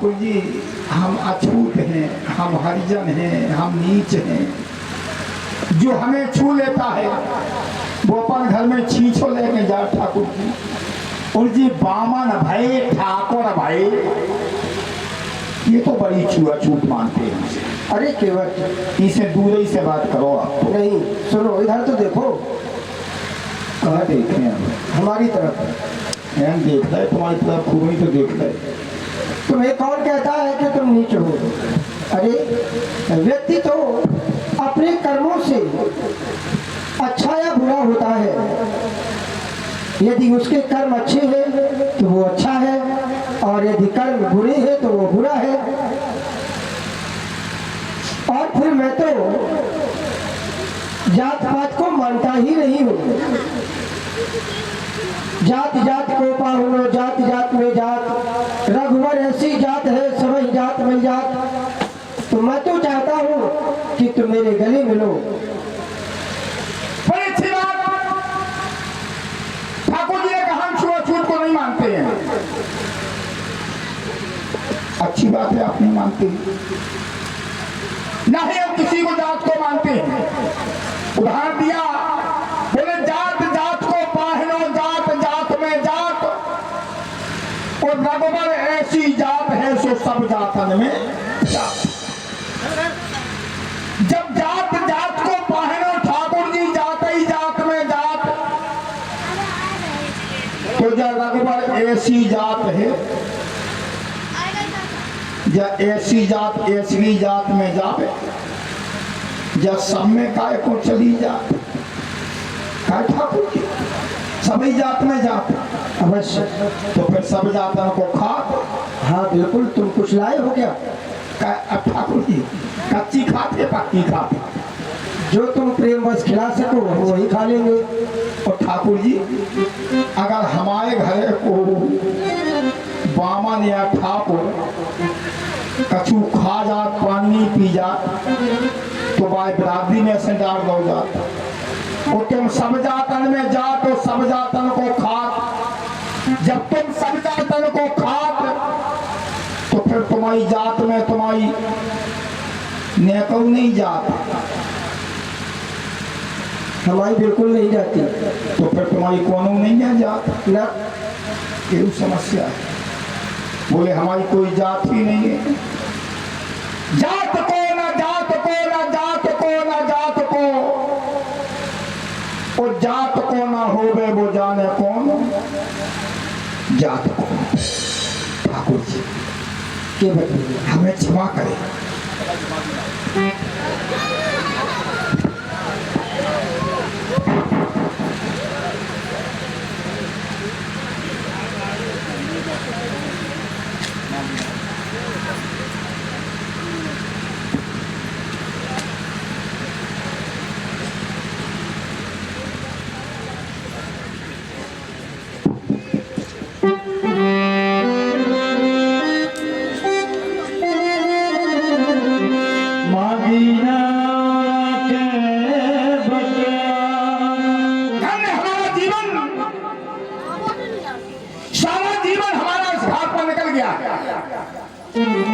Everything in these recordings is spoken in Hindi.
ठाकुर जी हम अछूत हैं, हम हरिजन हैं, हम नीच हैं। जो हमें छू लेता है वो अपन घर में छींचो लेके जा ठाकुर जी। और जी बामन भाई ठाकुर भाई ये तो बड़ी छूट मानते हैं। अरे केवट इसे दूर ही से बात करो आप। नहीं सुनो, इधर तो देखो। कहाँ देख रहे हैं? हमारी तरफ देखता है तुम्हारी तरफ, खूब ही तो देखता है। तुम्हें कौन कहता है कि तुम नीच हो? अरे व्यक्ति तो अपने कर्मों से अच्छा या बुरा होता है। यदि उसके कर्म अच्छे हैं तो वो अच्छा है, और यदि कर्म बुरे हैं तो वो बुरा है। और फिर मैं तो जात पात को मानता ही नहीं हूँ। जात जात को पाहुनो, जात जात में जात, रघुवर ऐसी जात है सभी जात में जात। तो मैं तो चाहता हूँ कि तुम मेरे गले मिलो। बड़ी अच्छी बात। ठाकुर जी ने कहा हम छुआछूत को नहीं मानते हैं। अच्छी बात है, आप नहीं मानते, ना ही हम किसी को जात को मानते हैं। उदाहरण दिया, बोले जात जात को पाहनो, जात जात में जात, और रघुवर ऐसी जात है सो सब जातन में जात। जब जात जात को पाहनो ठाकुर जी, जात ही जात में जात, तो जब रघुवर ऐसी जात है, जब ऐसी जात ऐसी जात में जावे, जब सब में काय को चली जात, काय ठाकुर जी सभी जात में जात अवश्य। तो फिर सब जातन को खात। हाँ बिल्कुल, तुम कुछ लाए हो क्या? ठाकुर जी कच्ची खाते पक्की खाते, जो तुम प्रेम बस खिला सको वही खा लेंगे। और ठाकुर जी अगर हमारे घर को बामन या ठाकुर कछु खा जात, पानी पी जात, तो भाई बिरादरी में से डाल दो जात। और तुम सब जातन में जात तो सब जातन को खात। जब तुम सब जातन को खात तो फिर तुम्हारी जात में तुम्हारी नेको नहीं जात, हमारी बिल्कुल नहीं जाती। तो फिर तुम्हारी कोनो नहीं है जात ना, ये समस्या है। बोले हमारी कोई जात ही नहीं है। जात को ना जात को ना जात को ना जात को, और जात को ना होवे वो जाने कौन जात को। ठाकुर जी के बताइए। हमें क्षमा करें।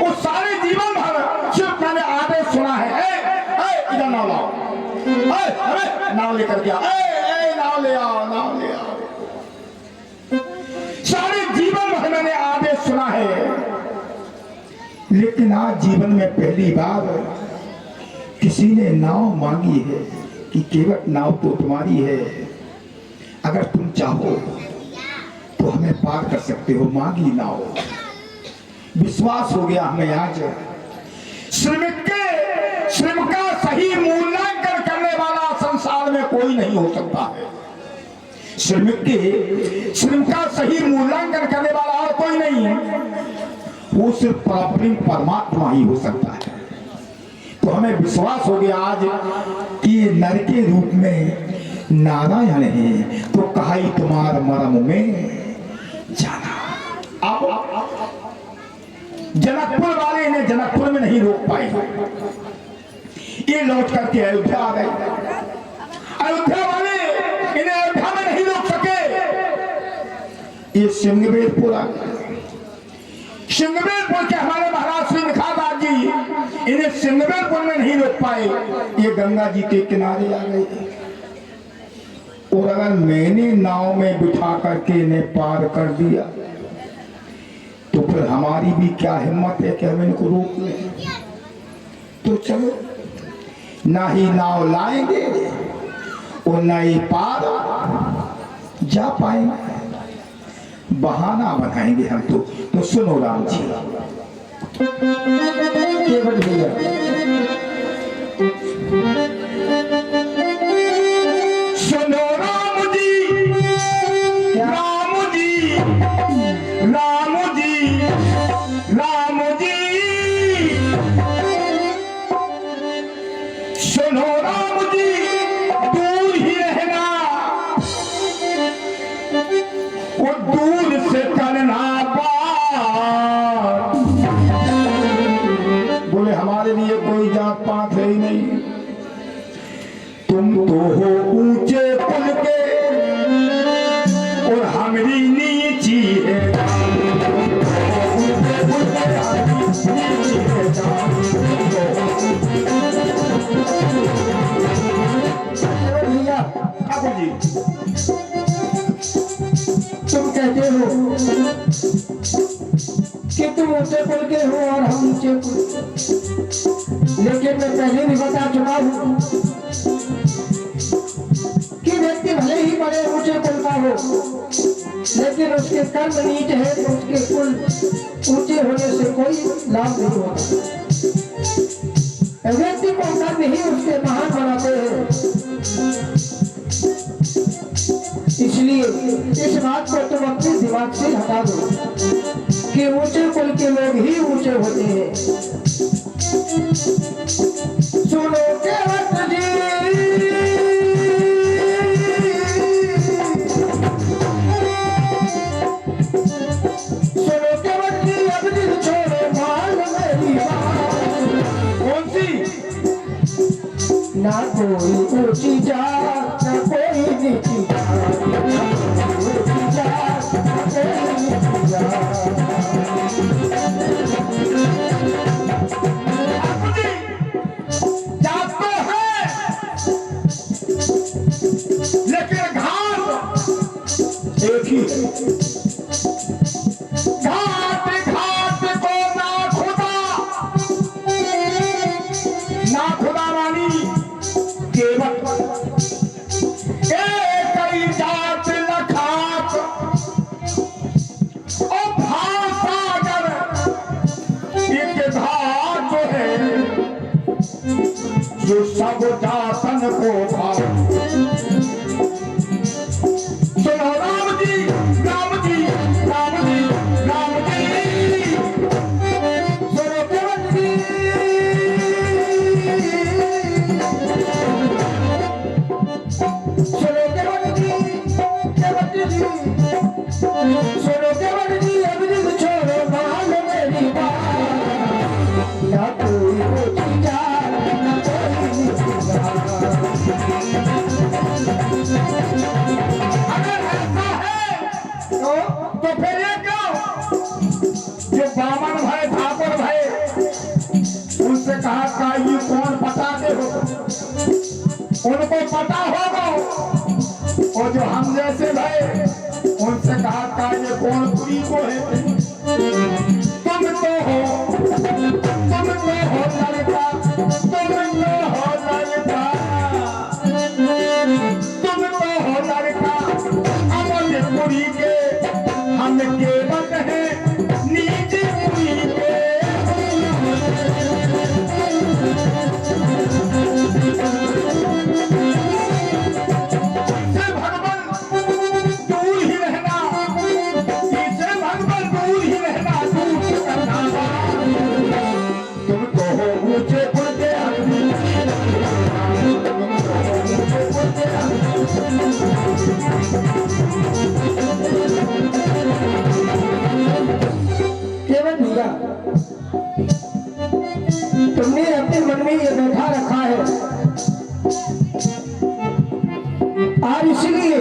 वो सारे जीवन भर सिर्फ मैंने आदेश सुना है, इधर नाव लाओ, नाव लेकर के आओ, नाव ले आओ, नाव ले आओ। सारे जीवन भर मैंने आदेश सुना है, लेकिन आज जीवन में पहली बार किसी ने नाव मांगी है कि केवट नाव तो तुम्हारी है, अगर तुम चाहो तो हमें पार कर सकते हो। मांगी नाव। विश्वास हो गया हमें आज। श्रमिक का सही मूल्यांकन करने वाला संसार में कोई नहीं हो सकता है। श्रम का सही मूल्यांकन करने वाला और कोई नहीं है, वो सिर्फ परमात्मा ही हो सकता है। तो हमें विश्वास हो गया आज कि नर के रूप में नारायण है, तो कहाई तुम्हार मरम में जाना। अब जनकपुर वाले इन्हें जनकपुर में नहीं रोक पाए, ये लौट करके अयोध्या आ गए। अयोध्या वाले इन्हें अयोध्या में नहीं रोक सके, ये सिंहवेदपुर आ गए। सिंहवेदपुर के हमारे सिंगवेलपुर में नहीं रोक पाए, ये गंगा जी के किनारे आ गए। और अगर मैंने नाव में बिठा करके इन्हें पार कर दिया तो फिर हमारी भी क्या हिम्मत है कि हम इनको रोक लें। तो चलो, ना ही नाव लाएंगे और ना ही पार जा पाएंगे, बहाना बनाएंगे हम। तो सुनो राम जी, केवट भैया, सुनो राम जी, राम जी, राम जी, राम जी, सुनो राम जी, दूर ही रहना, वो दूर से करना पार। बोले हमारे लिए कोई जात पात है ही नहीं, तुम तो हो ऊंचे पुल के और हमारी नीची है। केवट भैया, ठाकुर जी, तुम कहते हो कि तुम ऊंचे पुल के हो और हम नीचे पुल, लेकिन मैं पहले भी बता चुका हूँ कि व्यक्ति भले ही बड़े ऊंचे पुल का हो, लेकिन उसके कर्म नीच है तो उसके कुल ऊंचे होने से कोई लाभ नहीं होता। व्यक्ति को कर्म ही उसके महान बनाते हैं। इसलिए इस बात को तुम अपने दिमाग से हटा दो कि ऊंचे कुल के लोग ही ऊंचे होते हैं। सुनो केवट जी, सुनो केवट जी, अब दिल छोड़ो मान मेरी बात। कौन सी? ना कोई ऊंची जात, ना कोई नीची जात, ना कोई ऊंची जात, ना कोई नीची जात। ठाकुर जी, जात तो है, लेकिन घाट एक ही है। घाट घाट को ना खुदा मानी केवट, एक ही जात लखात और भाषा अगर एक घाट जो है जो सब जातन को भाव। सुनो राम जी, राम जी, राम जी, राम जी, सुनो केवट जी, सुनो केवट जी, केवट जी, सुनो केवट जी, अब दिल छोड़ो मान मेरी बात। ना कोई ऊंची जात, ना कोई नीची जात। अगर ऐसा है तो फिर ये क्यों? जो बामन भाई ठाकुर भाई उनसे कहा का ये कौन बताते हो, उनको पता होगा। और जो हम जैसे भाई उनसे कहा का ये कौन पुरी को है। तुम तो हो लड़का, तुम तो हो लड़का, तुम तो हो लड़का अमलपुरी के, हम केवट हैं नीचे पुरी के। इसे भगवान दूर ही रहना, इसे भगवान दूर ही रहना, दूर से करना। तुम तो हो ऊंचे पुल के, केवट भैया, तुमने अपने मन में ये बैठा रखा है और इसलिए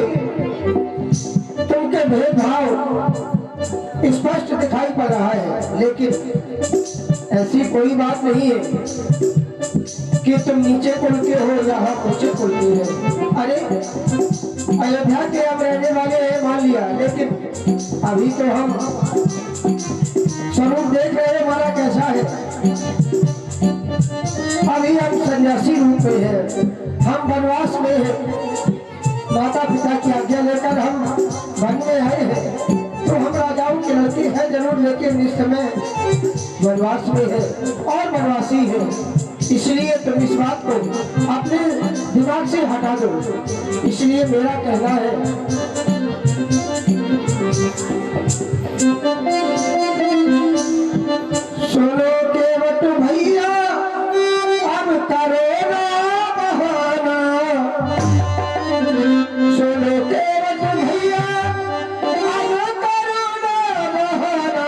तुमके भेदभाव स्पष्ट दिखाई पड़ रहा है, लेकिन ऐसी कोई बात नहीं है। कि तुम नीचे कुल के हो या हम ऊंचे कुल के हैं। अरे अयोध्या के हम रहने वाले हैं मान लिया, लेकिन अभी तो हम स्वरूप देख रहे हैं हमारा कैसा है। अभी हम सन्यासी रूप में हैं, हम वनवास में हैं, माता पिता की आज्ञा लेकर हम वन में आए हैं। तो हम राजाओं के लड़के हैं जरूर, लेकिन इस समय वनवास में है और वनवासी है। इसलिए तुम इस बात को अपने दिमाग से हटा दो। इसलिए मेरा कहना है सुनो केवट भैया अब करो ना बहाना, सुनो केवट भैया अब करो ना बहाना,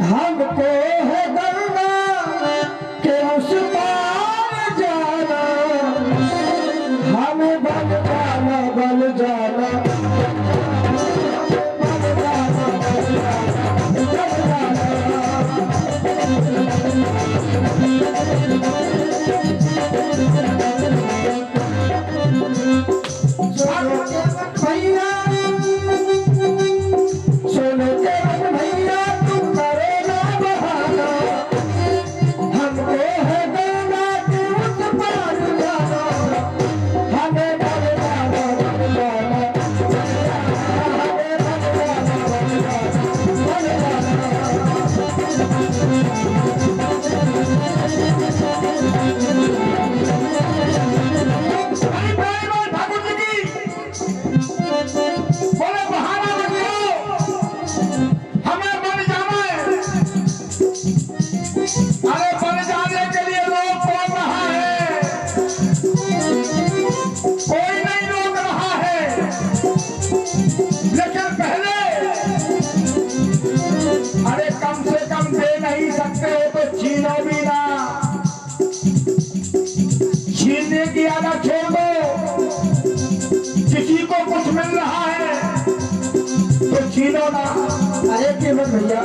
हमको है गंगा के उस पार जाना, हमें बल जाना बल जाना, की आदत छोड़ दो। किसी को कुछ मिल रहा है तो छीनो ना। अरे केवल भैया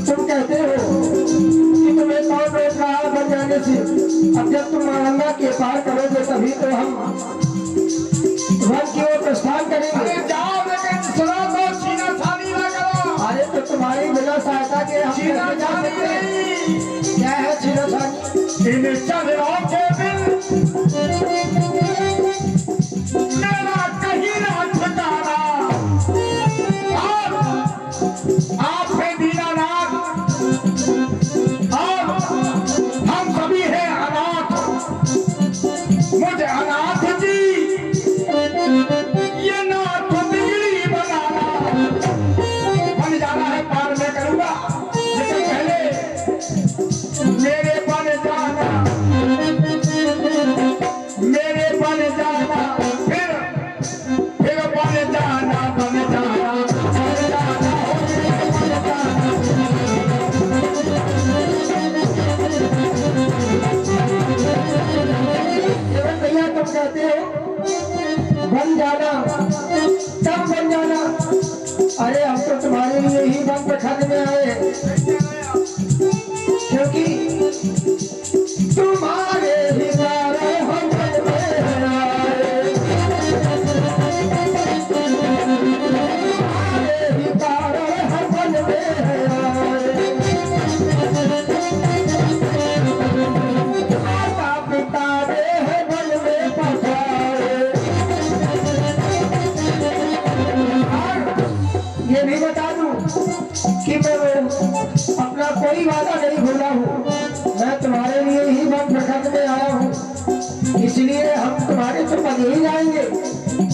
तुम कहते हो कि तुम्हें कौन रोक रहा है बन जाने से। अब जब तुम गंगा के पार करोगे तभी तो हम वन की ओर प्रस्थान करेंगे। अरे जाओ लेकिन सुनो तो छीना छानी ना करो। अरे तो तुम्हारी बिना सहायता के हम छीना छानी नहीं। क्या है छीना छानी? इन चलो के बिन मेरा कहीं ना ठिकाना। आप है दीनानाथ और हम सभी हैं अनाथ। मुझे अनाथ जी ये नाथ बिगड़ी बनाना। बन जाना है पार में करूंगा, लेकिन पहले मेरे बन जाना, मेरे बन जाना, फिर बन जाना, बन जाना, बन जाना, भैया तुम कहते हो बन जाना, कब बन जाना? अरे हम तो तुम्हारे लिए ही वन प्रखंड में आए हैं, क्योंकि तुम्हारे ही कारण हम वन में आए। तुम्हारे ही कारण हम वन में आए। माता पिता ने है वन में पहुंचाए। ये भी बता दूं कि मैं अपना कोई वादा नहीं भूला हूँ। मैं तुम्हारे लिए ही वन प्रखंड में आया हूँ, इसलिए हम तुम्हारे तो बन ही जाएंगे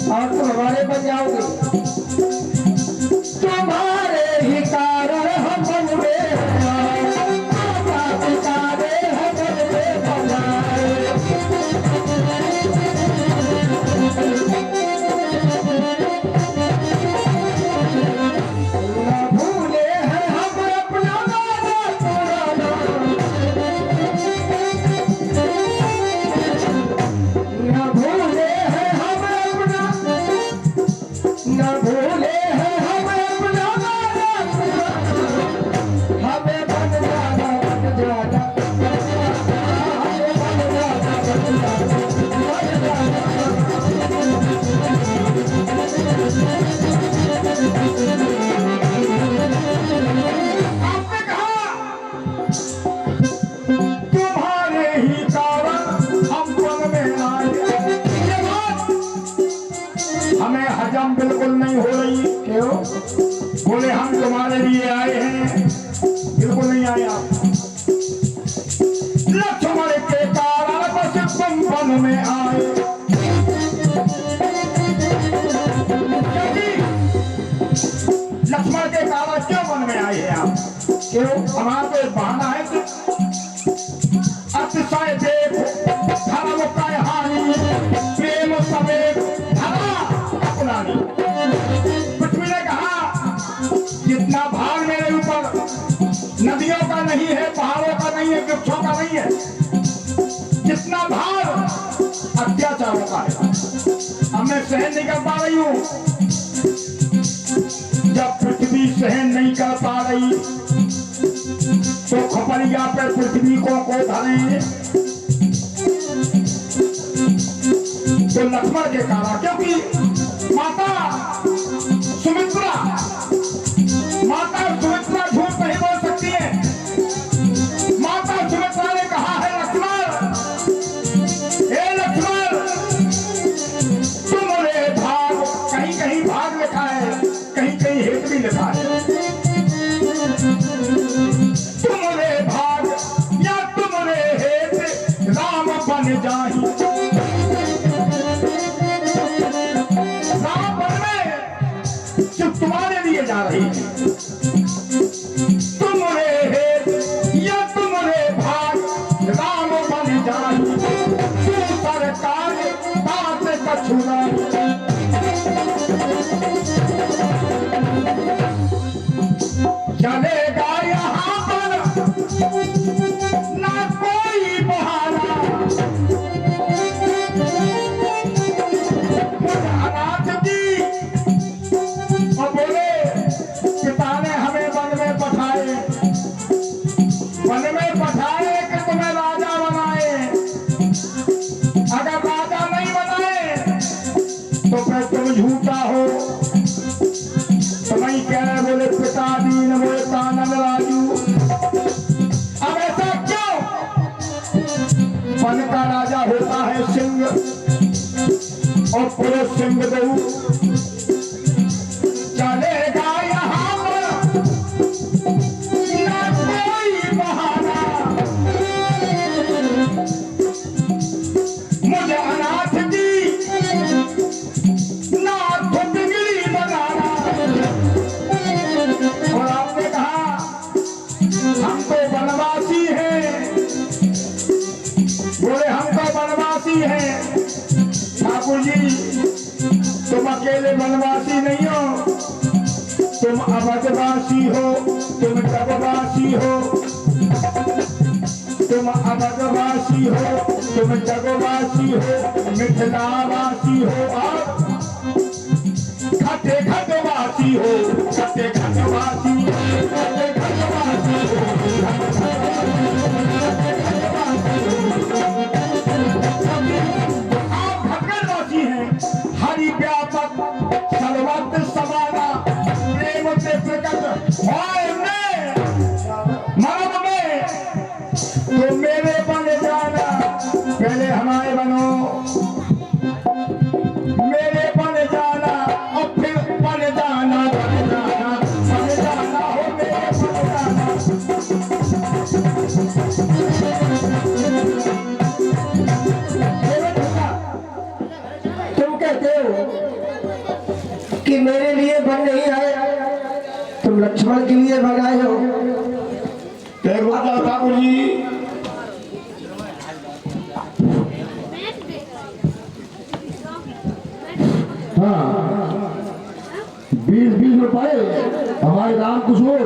और तुम हमारे बन जाओगे। तुम्हारे ही कारण हम वन में आए। माता पिता ने है वन में पहुंचाए। न भूले हमारा तो एक बहाना है कि अतिशय देख धर्म का हानि, प्रेम समेत धरा अपनानी। पृथ्वी ने कहा जितना भार मेरे ऊपर नदियों का नहीं है, पहाड़ों का नहीं है, वृक्षों का नहीं है, जितना भार अत्याचारों का है, अब मैं सहन नहीं कर पा रही हूं। जब पृथ्वी सहन नहीं कर पा रही तो खपड़िया पे पृथ्वी को धरे। तो लक्ष्मण के कहा, क्योंकि माता सुमित्रा झूठ नहीं बोल सकती है। माता सुमित्रा ने कहा है लक्ष्मण, हे लक्ष्मण, तुमरे भाग, कहीं कहीं भाग लिखा है, कहीं कहीं हेत भी लिखा है। तुमरे भाग या तुमरे हेत राम बन जाहि। राम बन में सिर्फ तुम्हारे लिए जा रही है। तुमरे हेत या तुमरे भाग राम बन जाहि। तू सरकार बात कछुना। चलेगा यहाँ पर ना कोई बहाना। मुझे अनाथ की और बोले पिता ने हमें वन में पठाए कि तुम्हें राजा बनाए। अगर राजा नहीं बनाए तो फिर तुम झूठा हो। तो नहीं कह रहे, बोले पिता दीन मोए कानन राजू। अब ऐसा क्यों? वन का राजा होता है सिंह और पुरुष सिंह दऊ। चलेगा यहाँ पर ना कोई बहाना। मुझे अनाथ की ना खुदगिरी बनाना। और आपने कहा हम तो वनवासी हैं। बोले हम तो वनवासी हैं। ठाकुर जी तुम अकेले वनवासी नहीं हो, तुम अवधवासी हो, तुम जगवासी हो, तुम अवधवासी हो, तुम जगवासी हो, मिथिलावासी हो और खटे खटवासी हो। खटे खटवासी, खटे खटवासी हो। आप खटवासी हैं। हरि व्यापक सर्वत्र समाना, प्रेम से प्रकट होए में मर्म में। तो मेरे बन जाना, पहले हमारे बनो, मेरे बन जाना और फिर बन जाना, बन जाना, बन जाना हो मेरे बन जाना। तुम कहते हो कि मेरे लिए बन नहीं आए, तुम लक्ष्मण के लिए बन आए हो। ठाकुर जी हाँ, 20-20 रुपए हमारे राम किशोर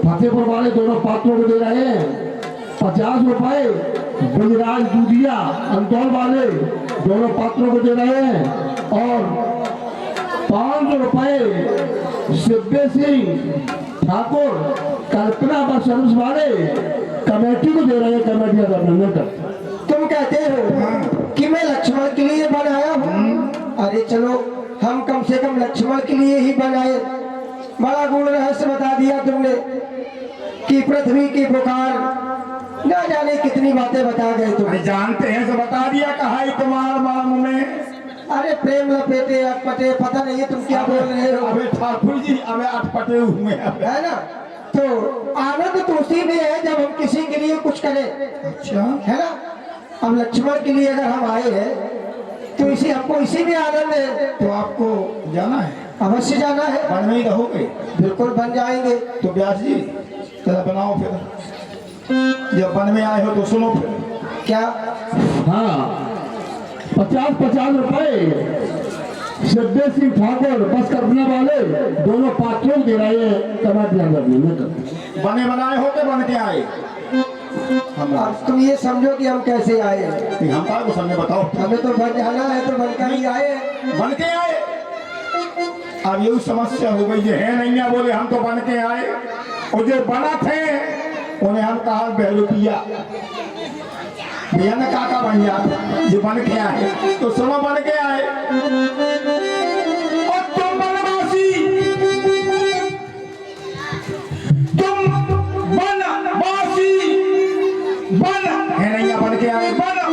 फतेहपुर वाले दोनों पात्रों को दे रहे हैं। 50 रुपए बलराज दूधिया अंतौल वाले दोनों पात्रों को दे रहे हैं। और 500 रुपए सिद्धे सिंह ठाकुर कल्पना बस सर्विस वाले कमेटी को दे रहे हैं। कमेटी अभिनंदन करते। तुम कहते हो कि मैं लक्ष्मण के लिए बन आया हूँ। अरे चलो, हम कम से कम लक्ष्मण के लिए ही बनाए। बड़ा गुण रहस्य बता दिया तुमने कि पृथ्वी की पुकार, न जाने कितनी बातें बता गए तुम। जानते हैं तो बता दिया, कहा ही तुम्हारा मालूम में। अरे प्रेम लपेटे अटपटे, पता नहीं है तुम क्या बोल रहे हो। अबे ठाकुर जी, अबे अटपटे हुए है ना। तो आनंद तो उसी में है जब हम किसी के लिए कुछ करें। अच्छा है ना। अब लक्ष्मण के लिए अगर हम आए हैं तो हमको इसी में आनंद है। तो आपको जाना है? अवश्य जाना है। वन में ही रहोगे? बिल्कुल बन जाएंगे। तो व्यास जी चला बनाओ फिर, जब वन में आए हो तो सुनो फिर। क्या? हाँ, 50-50 रुपए सिद्धे सिंह ठाकुर बस करने वाले दोनों पात्रों को दे रहे हैं। टमाटर अंदर में कर बने बनाए हो के बन के आए? हम अब तुम ये समझो कि हम कैसे आए। हम को सामने बताओ। हमें तो बन जाना है तो बन कर ही आए। बन के आए? अब ये समस्या हो गई है नहीं बोले हम तो बन के आए, और जो बना थे उन्हें हम कहा बेरुपिया भैया ने काका बन जा जो बन के आए। तो सुनो बन के आए और तुम बनवासी, तुम बनवासी बन है नहीं बन के आए, बन आए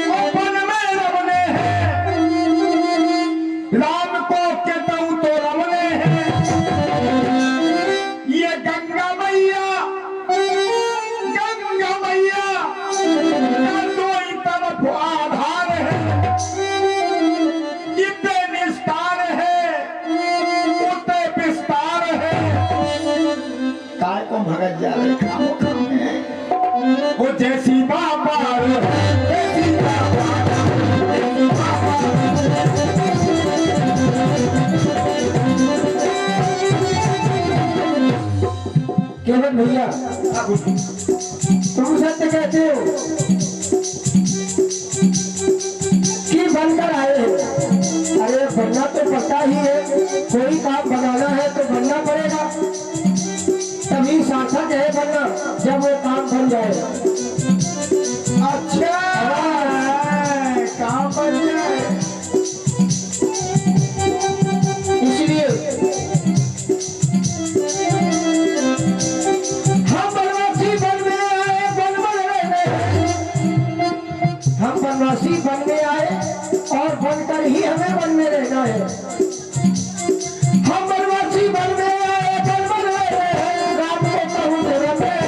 और बन में रमने हैं, राम को कहता तो रमने हैं। ये गंगा मैया दो ही तरफ आधार है, जितने निस्तार है उतने विस्तार है। काय को भगत जा रहे खामो खाम में वो जैसी बाबा जैसी बाबा केवल भैया तुम सत्य कहते हो कि बनकर आए हैं। अरे बनना तो पड़ता ही है, कोई काम बनाना है तो बनना पड़ेगा, तभी सार्थक है बनना जब वो काम बन जाए। अच्छा काम बन जाए, इसलिए हम बनवासी बन में आए, बन रहने। हम बनवासी बन में आए और बनकर ही हमें बन में रहना है। हम बनवासी बन में आए, बन रहे हैं, राम को कहूँ धर्म में।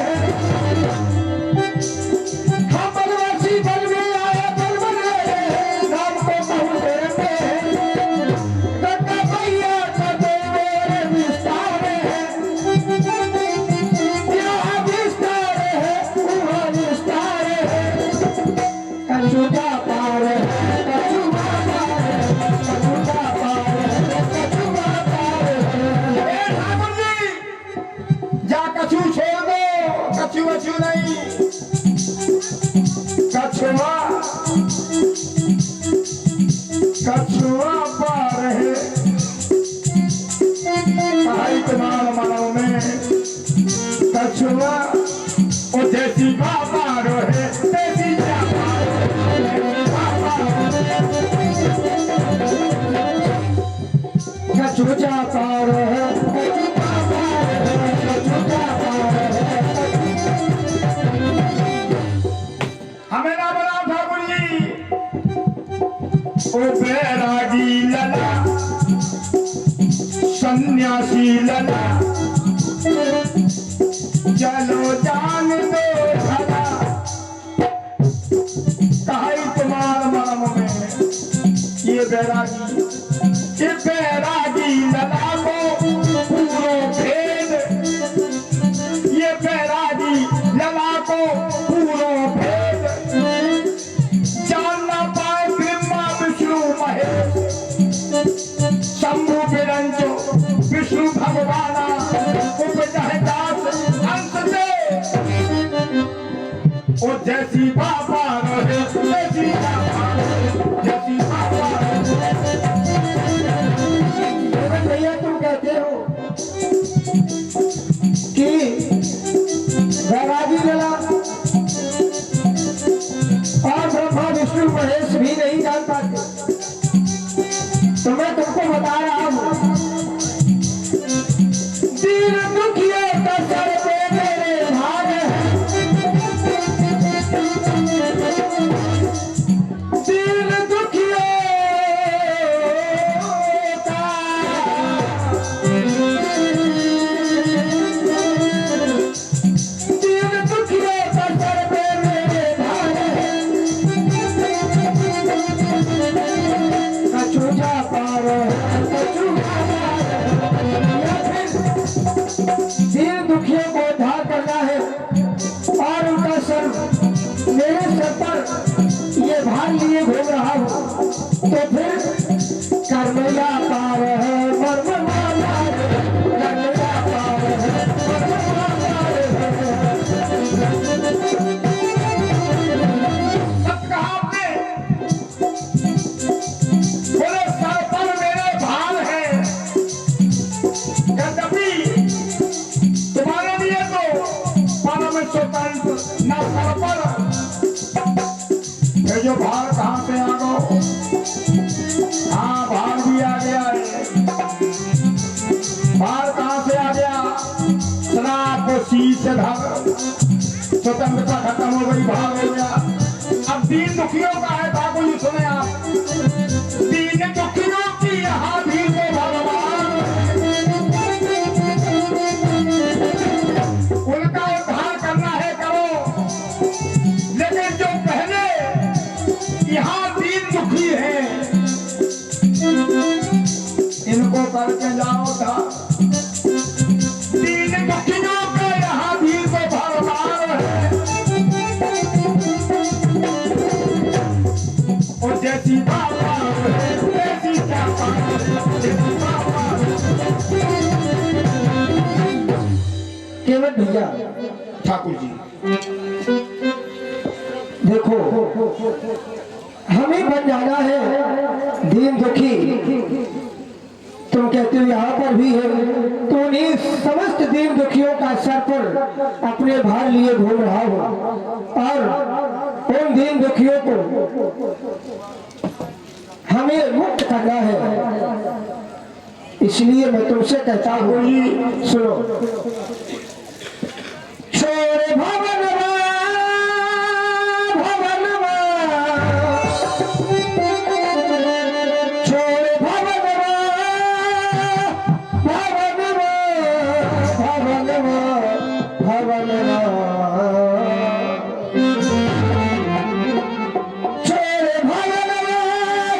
हम बनवासी बन में आए, बन रहे हैं, राम को कहूँ धर्म में। गंगा मैया का दो मेरे विस्तार है, यहाँ विस्तार है, वहाँ विस्तार है। कछुआ पार है, कछुआ पार है, कछुआ पार है, कछुआ पार है। ए ठाकुर जी जा कछु छोड़ दो, कछु वछु नहीं, कछुआ पार है। भाई तुम्हारा मानो में कछुआ और जैसी बाबा है तैसी कछुआ पार है, कछुआ पार है, कछुआ पार है। हमें ना बनाओ ठाकुर जी। ओ बैरागी लला सन्यासी लला चलो जान दो भला, कहाई तुम्हार मरम में ये बैरागी लला को पूरो भेद, ये बैरागी लला को पूरो भेद जानना पाए ब्रह्मा विष्णु महेश, शंभु बिरंजो विष्णु भगवाना उपजह दास अंत से। और जैसी बाबा रहे जैसी बाबा जैसी बाबा भैया तुम कहते हो कि बैरागी लला और ब्रह्मा विष्णु महेश भी नहीं जान पाते, तो मैं तुमको बता रहा हूं। दीन दुखियों का सर पे मेरे भाग है, करना है और उनका सर मेरे सर पर ये भार लिए घूम रहा हूँ, तो फिर करमैया पार है मरमराला रे, करमैया पार है मरमराला रे। सच कहा आपने। बोले सर पर मेरे भार है, यद्यपि तुम्हारे लिए तो पाना में स्वतंत्र न सर पर। ये जो भार कहाँ से आ गो? हाँ, भार भी आ गया है। भार कहाँ से आ गया? शराब को शीश से धर, स्वतंत्रता खत्म हो गई, भार हो गया। अब दीन दुखियों का है, बाबू जी सुने आप। दीन दुखियों की यहाँ भी तो भगवान, उनका उद्धार करना है करो। लेकिन जो पहले यहाँ दीन दुखी है, इनको करके जाओ था। दीन दुखियों का यहाँ भी तो भगवान है। और जैसी बाबा जैसी चापा, जैसी बाबा। केवल भैया ठाकुर जी, देखो, हमें बन जाना है दीन दुखी। तुम कहते हो यहाँ पर भी है, तो उन्हीं समस्त दीन दुखियों का सर पर अपने भार लिए घूम रहा हो और उन दीन दुखियों को हमें मुक्त करना है। इसलिए मैं तुमसे कहता हूँ, सुनो। छोरे भवनवा भवनवा, छोरे भवनवा भवनवा भवनवा भवनवा, छोरे भवनवा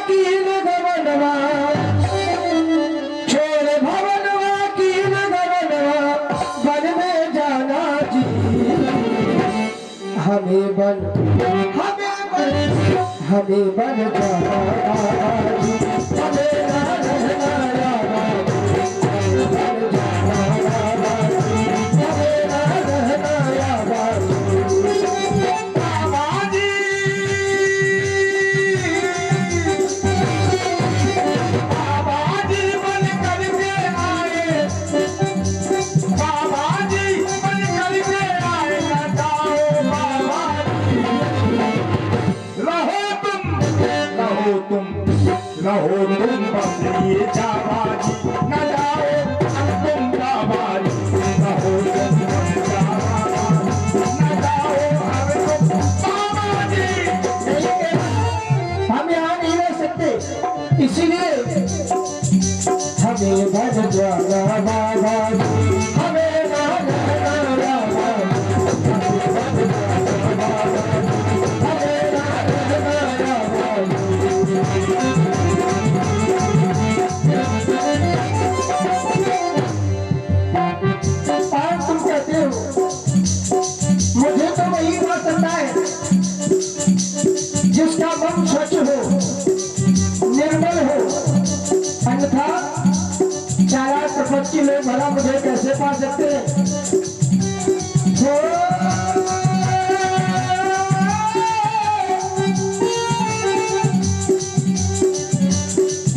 कीन गवनवा, छोरे भवनवा कीन गवनवा, वन में जाना जी हमें बन हमें बन जाना जी, हमें ना रहना याद, बन जाना जी, हमें ना रहना याद। बाबा जी, बाबा जी बन करके आए, बाबा जी बन करके आए, न जाओ बाबा जी। रहो तुम बस ये बाबा जी, न जाओ तुम बाबा जी। रहो तुम बस बाबा जी, न जाओ तुम बाबा जी। हम यहाँ नहीं रह सकते, इसीलिए हमें भज जाना बाबा जी, हमें ना रहना बाबा जी, हमें भज जाना बाबा जी, हमें ना रहना बाबा जी। और तुम कहते हो मुझे तो वही बात करता है जिसका मन स्वच्छ हो, निर्मल हो, अन्यथा चारा प्रपंची लोग भला मुझे कैसे पा सकते हैं?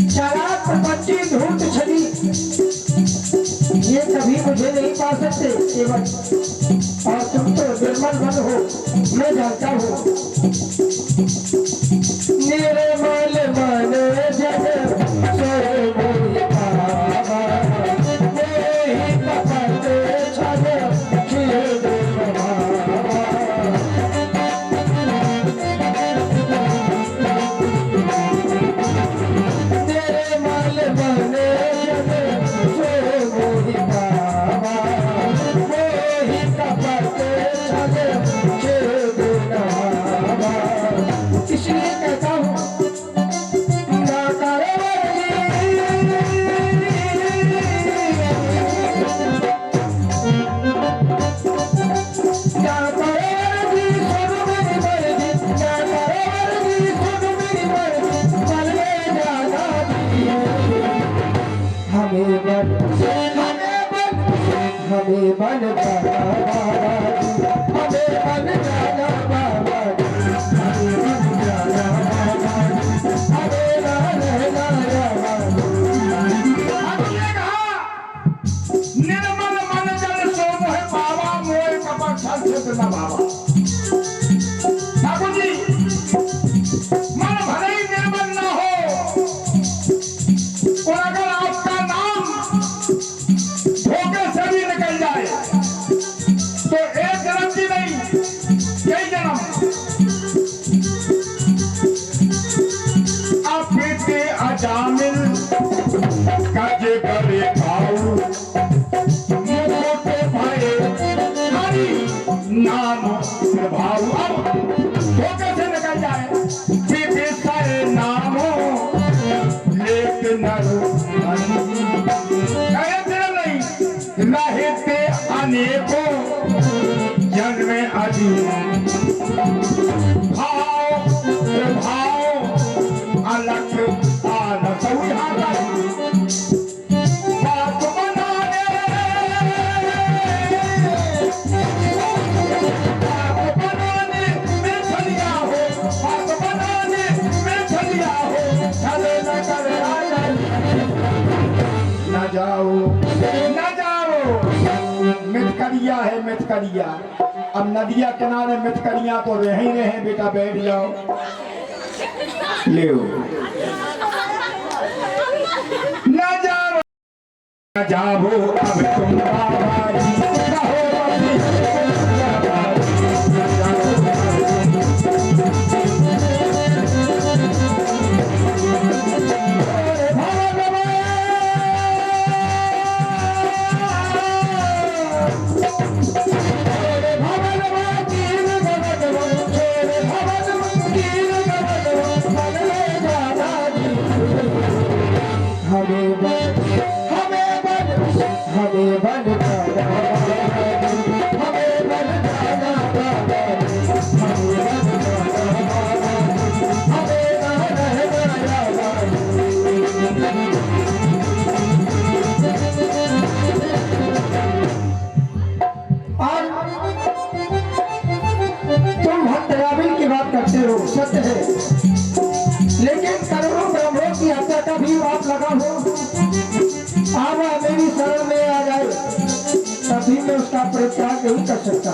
चारा प्रपंची धूर्त छवि ये कभी मुझे नहीं पा सकते केवल। और तुम तो निर्मल मन हो, मैं जानता हूँ। निर्मल मन जग सोए मोहि पावा, मोहि कपट छल खेद प्रभावा। निर्मल मन जग सोए मोहि पावा, मोहि कपट छल खेद प्रभावा। साक्षात क्षेत्र ना बाबा। ठाकुर जी, मन भले ही निर्मल ना हो, और अगर आपका नाम धोखे से भी निकल जाए तो एक जन्म की नहीं, कई जन्म आप बीते अजामिल काजे करे भाऊ मुझे भाई हरि नाम प्रभाव। अब धोखे से निकल जाए बीते सारे नामों लेकिन नहीं रहते अनेकों जन्मे अजीब भाव प्रभाव अलग आलस उठाता बात बनाने में छलिया हो, बात बनाने में छलिया हो, चले न करे न जाओ न जाओ। मितकरिया है मितकरिया, अब नदिया किनारे मितकरिया तो रह ही रहे, बेटा बैठ जाओ ले न जाओ न जाओ। अब तुम बाबा जी कहो अभी न करते हो सत्य है, लेकिन करोड़ों ब्राह्मणों की हत्या का भी आप लगा हो। आप मेरी शरण में आ जाए तभी मैं उसका परित्याग नहीं कर सकता।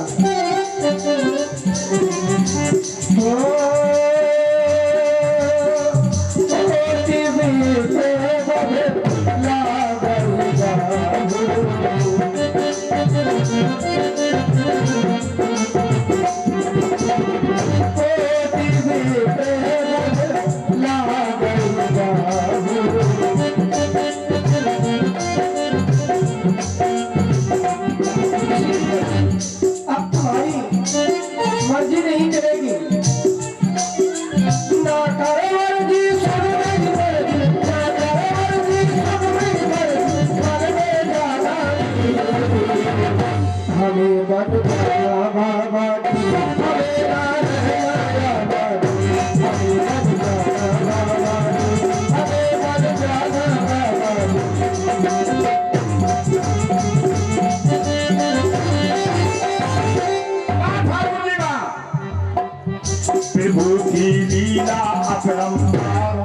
प्रभु की लीला अपरंपार,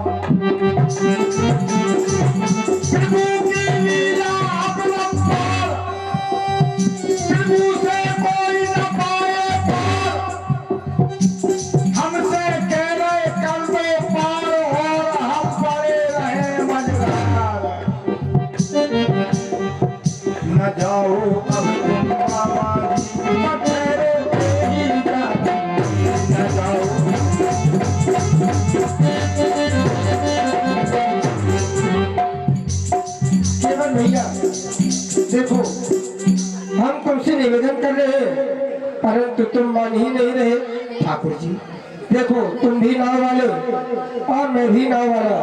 प्रभु की लीला अपरंपार, प्रभु से कोई न पाए पार, हमसे कह रहे कर दो पार और हम पड़े रहे मजदार। न जाओ अब तुम बाबा जी मत ठहरो ही जाती, न जाओ। केवल भैया देखो, हम तुमसे निवेदन कर रहे हैं परंतु तुम मान ही नहीं रहे। ठाकुर जी देखो, तुम भी नाव वाले और मैं भी नाव वाला,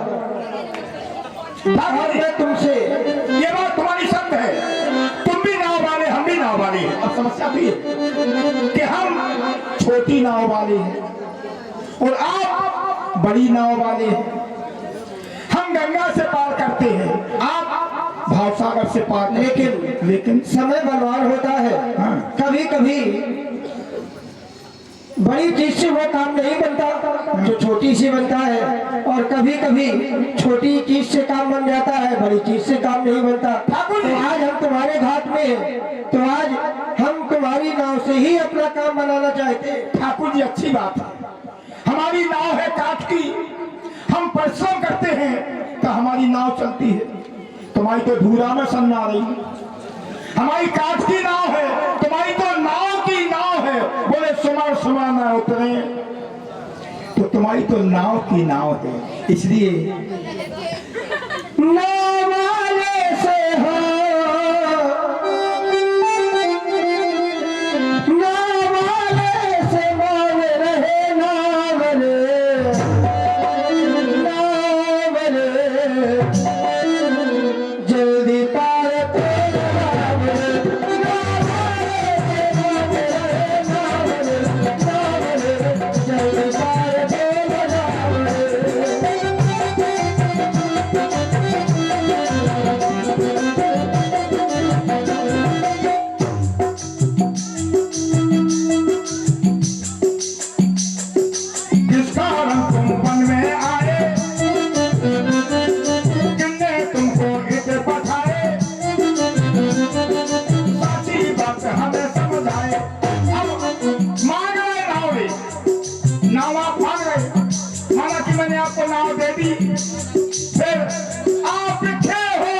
और मैं तुमसे ये बात तुम्हारी सत्य है, तुम भी नाव वाले हम भी नाव वाले हैं। अब समस्या भी है कि हम छोटी नाव वाले हैं और आप बड़ी नाव वाले हैं। हम गंगा से पार करते हैं, आप भावसागर से पार, लेकिन समय बर्बाद होता है। हाँ। कभी कभी बड़ी चीज से वो काम नहीं बनता जो छोटी सी बनता है, और कभी कभी छोटी चीज से काम बन जाता है, बड़ी चीज से काम नहीं बनता। तो आज हम तुम्हारे घाट में हैं, तो आज हम तुम्हारी नाव से ही अपना काम बनाना चाहते हैं। ठाकुर जी अच्छी बात है, हमारी नाव है काठ की, हम परिश्रम करते हैं तो हमारी नाव चलती है। तुम्हारी तो धूरा में सन आ रही, हमारी काठ की नाव है, तुम्हारी तो नाव की नाव है। बोले सुमर सुमर ना उतरे, तो तुम्हारी तो नाव की नाव है। इसलिए नाव वाले से हो, नाव वाले से नाव रहे, नाव रे, नाव रे, जल्दी पार तेरे नाव रे, नाव वाले से नाव रहे, नाव रे, नाव रे, जल्दी पार तेरे नाव रे। जिसका रंग तुम वन में आए, जिनने तुमको इधर पठाए, साची बात हमें समझाए। अब मांग रहे नाव रे, नाव आप मांग रहे, माना कि मैंने आपको नाव दे दी, फिर आप पीछे हो,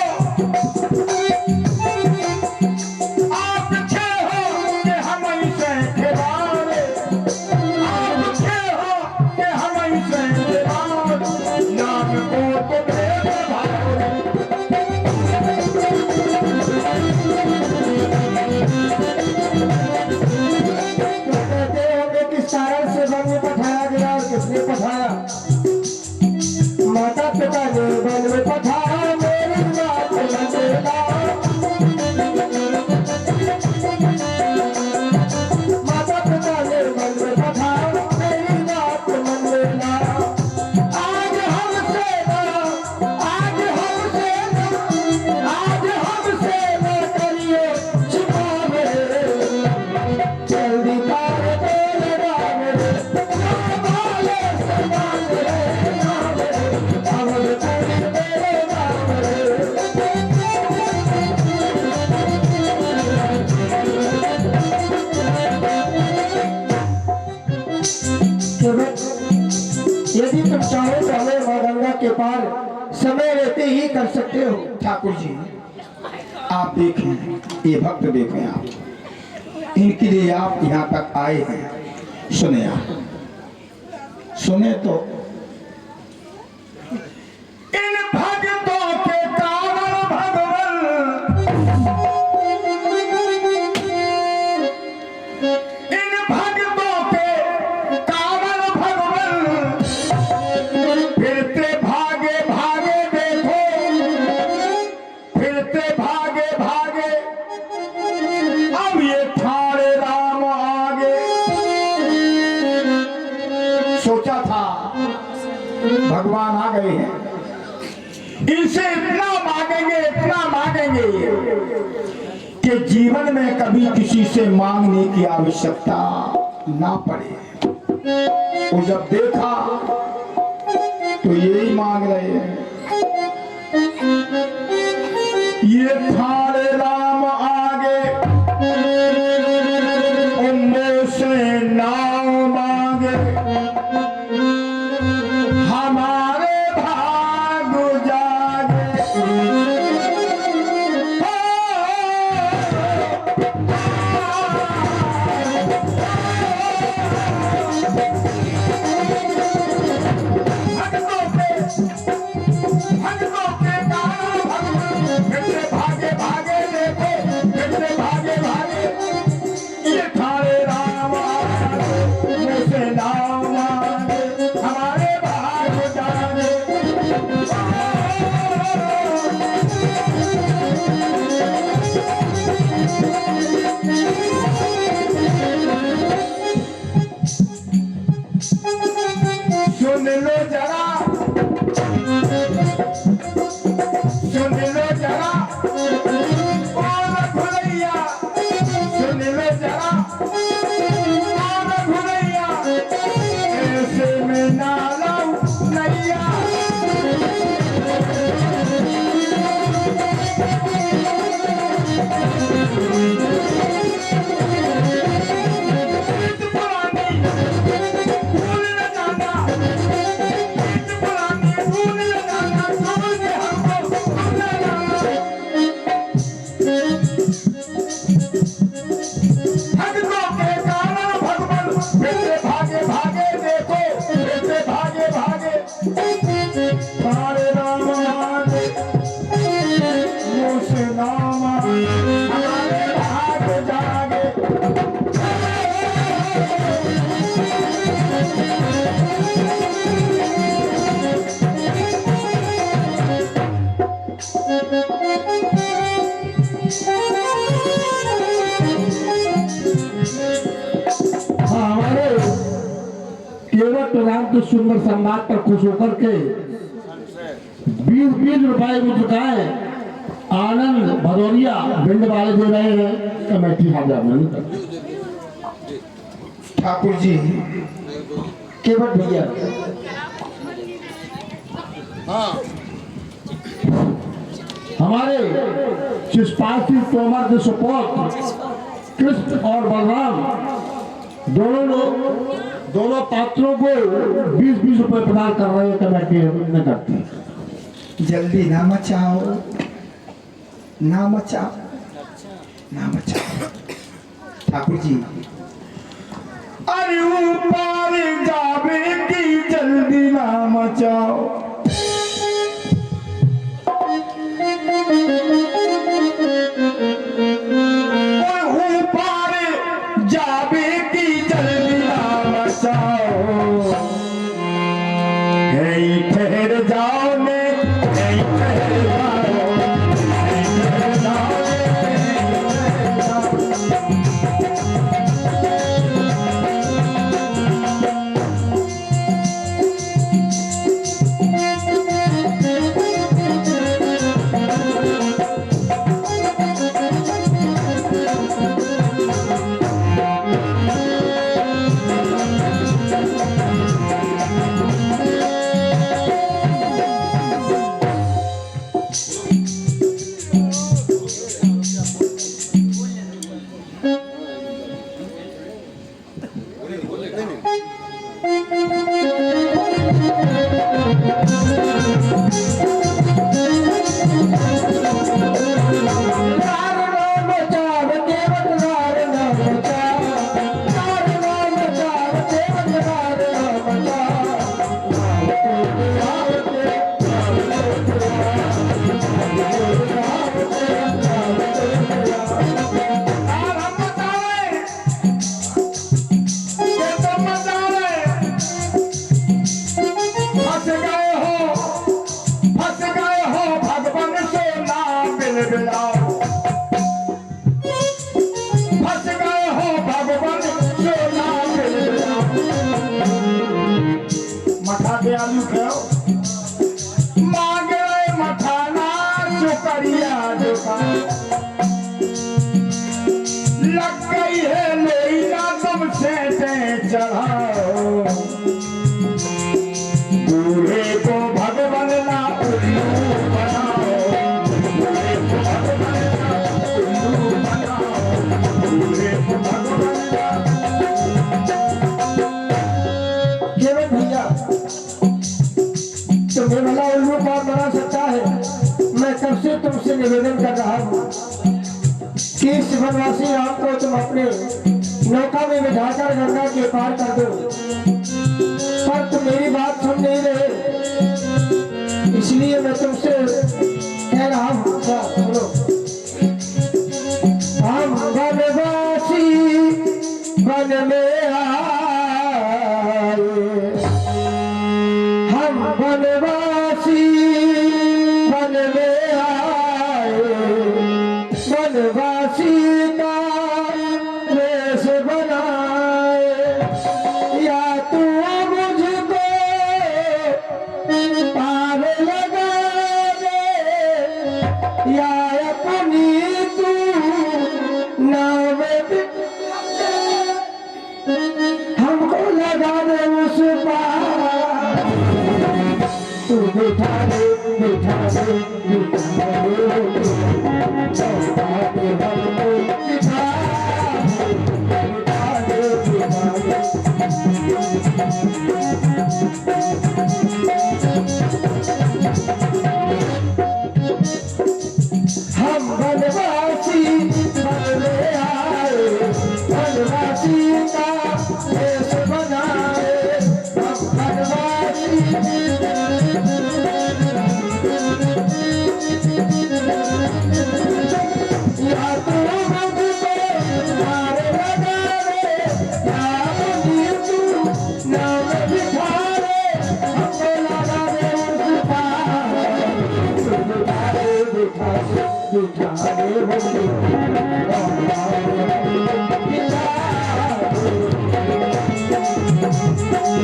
आप पीछे हो कि हम इसे खिलाए, आप पीछे हो कि हम इसे खिलाए, नाम को तो भेद भाव। तो कहते हो कि किस कारण से वन में पठाया गया और किसने पठाया? माता पिता ने वन में पठाया, मेरी बात न देना। माता पिता ने वन में पठाया, मेरी बात न लेना। आज हमसे ना, आज हमसे ना, आज हमसे ना करिए छिपावे, जल्दी पार तेरे नाम रे, नाम वाले से नाम रे, नाम रे, अमर पूरी तेरे नाम रे। केवल यदि तुम चाहो तो हमें माँ गंगा के पार समय रहते ही कर सकते हो। ठाकुर जी आप देखें, ये भक्त देखें, आप इनके लिए आप यहाँ तक आए हैं। सुने आप, सुने तो इन भक्तों के कारण भगवान, इन भक्तों के कारण भगवान, फिरते भागे भागे देखो, फिरते भागे भागे, अब ये ठाणे राम आगे। सोचा था भगवान आ गए हैं, इनसे इतना मांगेंगे कि जीवन में कभी किसी से मांगने की आवश्यकता ना पड़े। वो जब देखा तो यही मांग रहे हैं, ये ठाणे राम आगे, उनमें से नाम मांगे, हमारे भाग जागे। भक्तों के कारण भगवान, फिरते भागे भागे देखो, फिरते भागे भागे, ये ठाणे राम आगे, उनमें से नाम मांगे, हमारे भाग जागे। सुन लो जरा, सुन लो जरा, ओ रघुरैया, सुन लो जरा, ओ रघुरैया, ऐसे में ना लाऊं नैया। केवट राम के सुंदर संवाद पर खुश होकर के 20-20 रुपए को चुकाए आनंद भदौरिया भिंड वाले दे रहे हैं कमेटी हाजिर नहीं करती। ठाकुर जी केवट भैया हमारे शिषपाल सिंह तोमर के सुपुत्र कृष्ण और बलराम दोनों पात्रों को 20-20 रुपए प्रदान कर रहे हैं कमेटी नहीं करती। जल्दी ना मचाओ, ना मचाओ, ना मचाओ। ठाकुर जी अरे ऊपर जावे की जल्दी ना मचाओ। ऊपर जावे की जल्दी ना मचाओ। ठहर जाओ ने ठहर जाओ, ठहर जाओ। दयालु कहो मांगे मथाना चुकरिया लग गई है लोई ना तुमसे चढ़ाओ। बूढ़े को भगवान ना उल्लू बनाओ, बूढ़े को भगवान ना उल्लू बनाओ, बूढ़े को भगवान ना। केवट भैया तुम्हें भला उल्लू कौन बना सकता है? मैं कब से तुमसे निवेदन कर रहा हूँ कि इस वनवासी राम को तुम अपने नौका में बिठाकर गंगा के पार कर दो, पर तुम मेरी बात सुन नहीं रहे, इसलिए मैं तुमसे कह रहा हूँ सुनो। हम वनवासी वन में आए, हम वनवासी वन में आए, वनवासी का वेश बनाए, या तू मुझको पार लगा दे, या अपनी तू नाव बिठा दे, हमको लगा दे उस पार, तू बिठा दे बिठा दे बिठा दे, चौथा पे हमको बिठा दे बिठा दे। हम वनवासी वन में आए, वनवासी का वेश बनाए, हम वनवासी या तू मुझको पार लगा दे, या अपनी तू नाव बिठा दे, हमको लगा दे उस पार, तू बिठा दे बिठा दे बिठा दे बिठा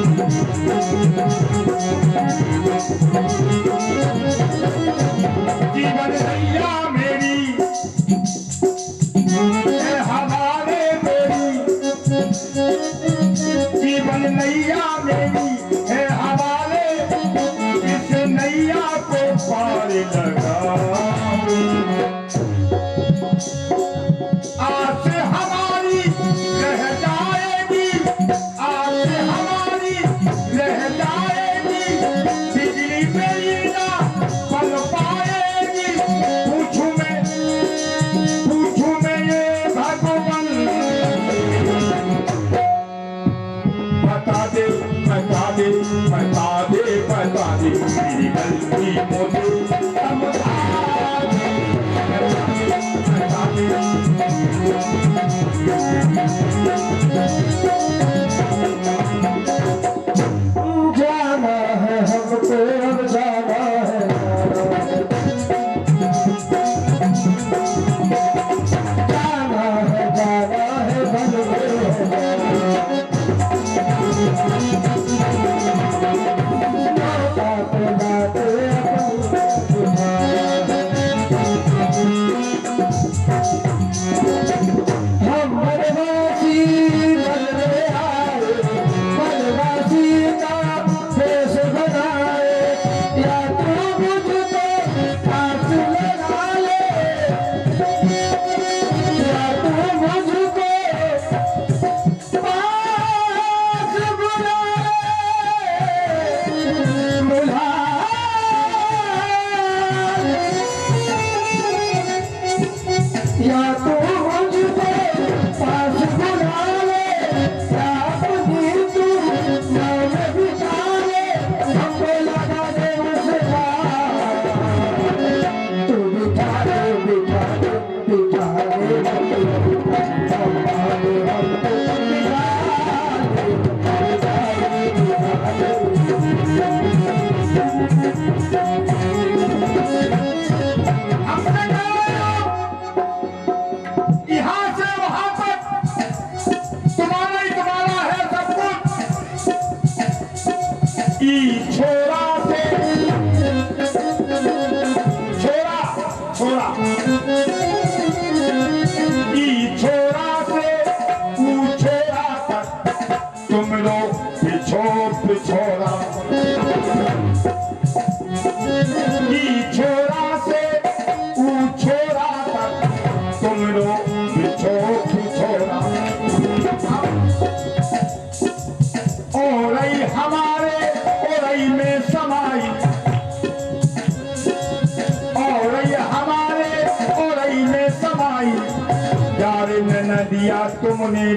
दे।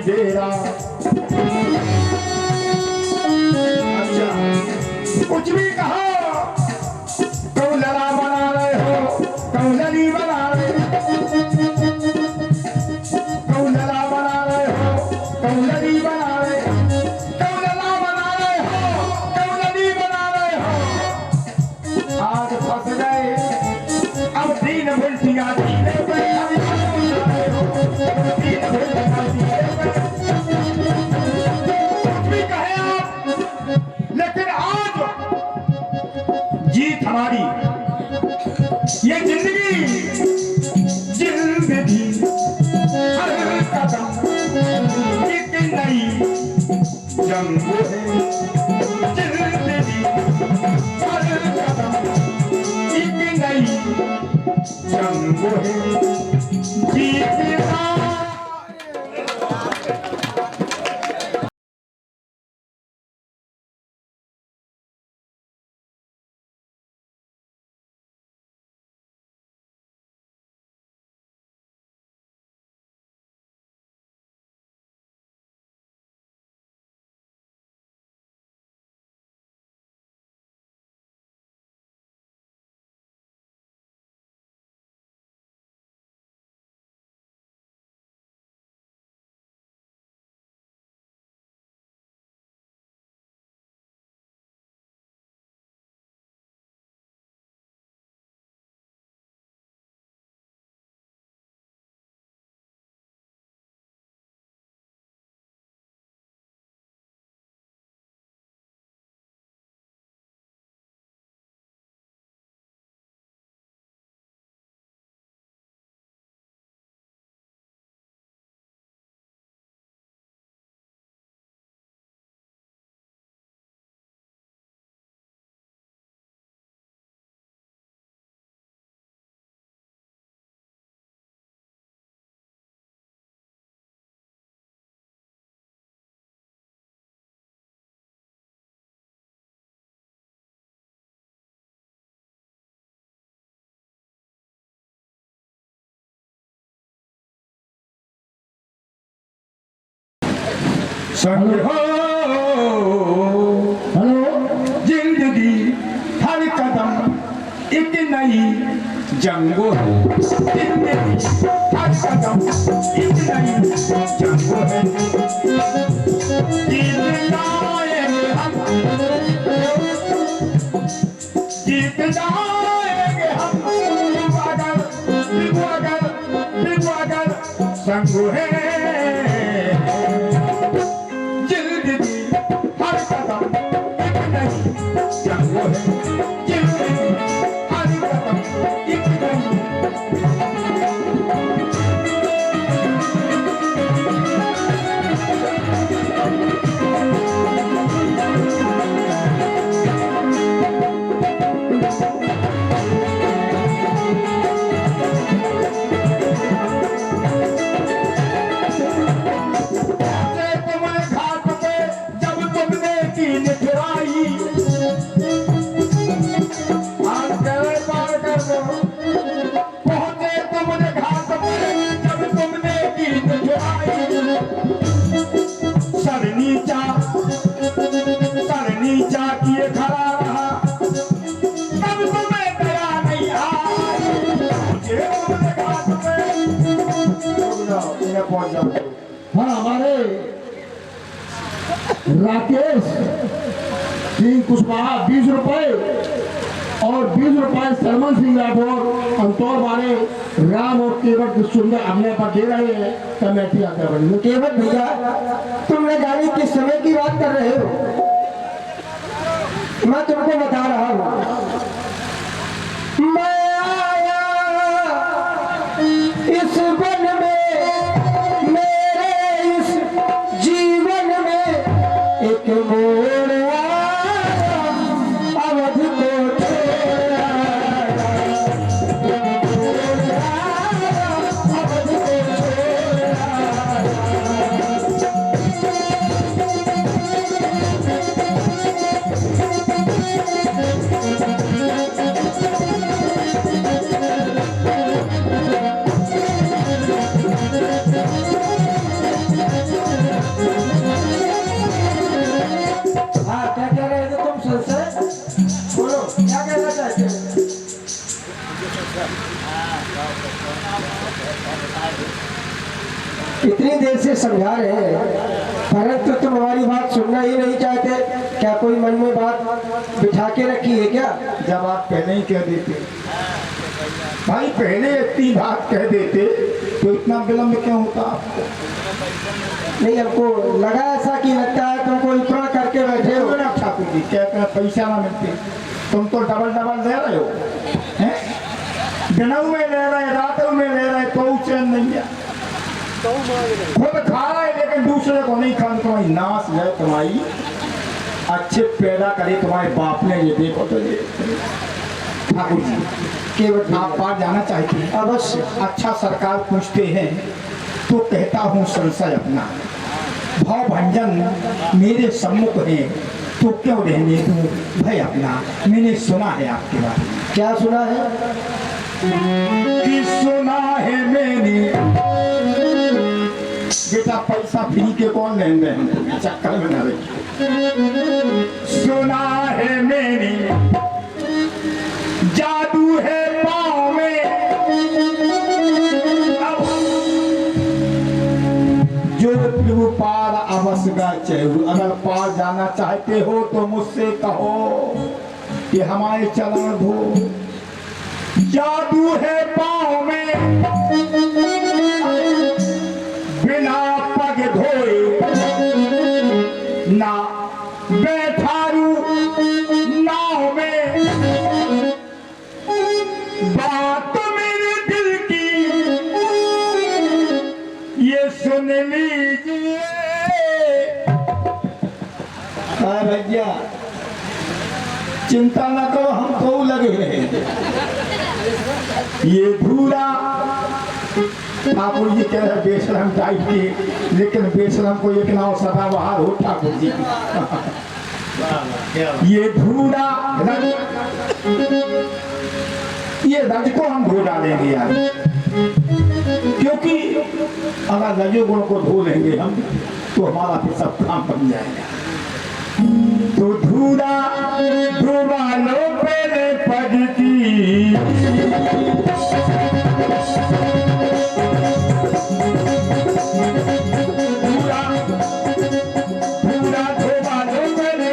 डेरा। अच्छा, कुछ भी कहो, कौलरा बना रहे हो, कौलरी बना रहे हो, कौलरा बना रहे हो, कौलरी बना रहे हो, कौलरा बना रहे हो, कौलरी बना रहे हो। आज फंस गए, अब तीन भुलटिया जीने पे अभी फंस रहे हो, तीन भुलटिया जीने पे। कुछ भी कहे आप, लेकिन आज जीत हमारी। ये जिंदगी, जिंदगी हर कदम एक नई जंग है। जिंदगी हर कदम एक नई जंग है। जीतना संग हो, हेलो, जिंदगी हर कदम एक नई जंग है। जिंदगी हर कदम एक नई जंग है। जीत जाएंगे हम, जीत जाएंगे हम, अगर संग है। हाँ, हमारे राकेश सिंह कुशवाहा 20 रुपए और 20 रुपए सरमन सिंह राठौर अंतौर वाले राम और केवट सुंदर हमने पर दे रहे हैं कमेटी आगे बढ़ी। केवट भैया, तुमने गाड़ी किस समय की बात कर रहे हो? मैं तुमको बता रहा हूँ। मैं आया इस वन में, मेरे इस जीवन में एक मोड़ आया, अवध को छोड़ा, एक मोड़ आया, अवध को छोड़ा। इतनी देर से समझा रहे हैं, परंतु तुम हमारी बात सुनना ही नहीं चाहते। क्या कोई मन में बात बिठा के रखी है क्या? जब आप पहले ही कह देते, भाई पहले इतनी बात कह देते तो इतना विलम्ब क्यों होता आपको? नहीं, हमको लगा ऐसा कि लगता है तुमको इतना करके बैठे हो। ना ठाकुर जी, क्या क्या पैसा ना मिलते, तुम तो डबल डबल दे रहे हो हैं? दिनों में ले रहे, रातों में ले रहे, तो चैन नहीं है। खुद खा रहे लेकिन दूसरे को नहीं खाने। तुम्हारी नाश है, तुम्हारी अच्छे पैदा करे तुम्हारे बाप ने। ये देखो तो ये ठाकुर जी, केवल आप पार जाना चाहते हैं? अवश्य। अच्छा, सरकार पूछते हैं तो कहता हूँ संशय अपना, भाव भंजन मेरे सम्मुख है तो क्यों रहने दूं भय अपना। मैंने सुना है आपके बारे में। क्या सुना है? कि सुना है मैंने, बेटा पैसा फ्री के कौन लेन दें, चक्कर में न रही। सुना है मैंने जादू है पाँव में, अब जो प्रभु पार अवश्य चहु। अगर पार जाना चाहते हो तो मुझसे कहो कि हमारे चरण धो। जादू है पाँव में बिना पग धोए, ना बैठारू नाव में। बात मेरे दिल की ये सुन लीजिए। भैया चिंता न करो, हम तो लगे हैं। ये धूरा ठाकुर जी कह रहे बेशरम टाइप की, लेकिन बेशरम को एक नाव सदाबहार हो ठाकुर जी। ये धूरा ये रज को हम धो डालेंगे यार, क्योंकि अगर रजोगुण को धो लेंगे हम तो हमारा फिर सब काम बन जाएगा। तो धूरा धोवा लो पहले पग की, धूरा धूरा धोवा लो पहले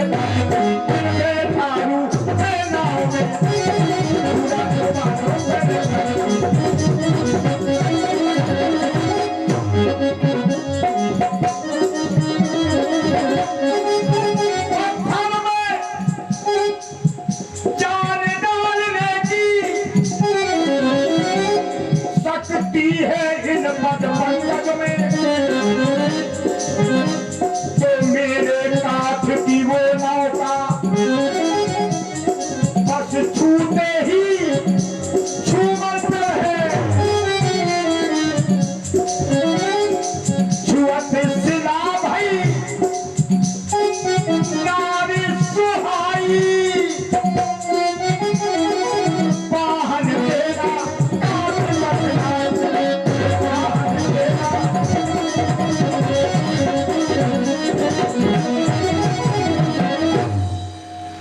बैठारू नाव में। धूरा धोवा लो पहले है इन पद पंकज में। तो मेरे काठ की वो नौका बस छूते ही छूमत है, छुअत सिला भाई नारी सुहाई। वाहन तेरा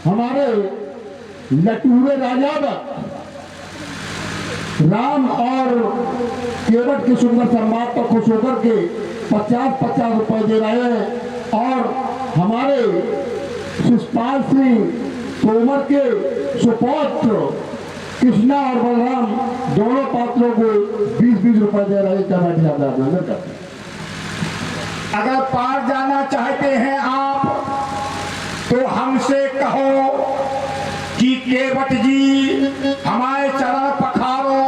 हमारे लटूरे राजा राम और केवट के सुंदर सम्मान पर खुश होकर के 50-50 रुपए दे रहे हैं। और हमारे शिषपाल सिंह तोमर के सुपौत्र कृष्णा और बलराम दोनों पात्रों को 20-20 रुपए दे रहे हैं। अगर पार जाना चाहते हैं आप तो हमसे कहो कि केवट जी हमारे चरण पखारो।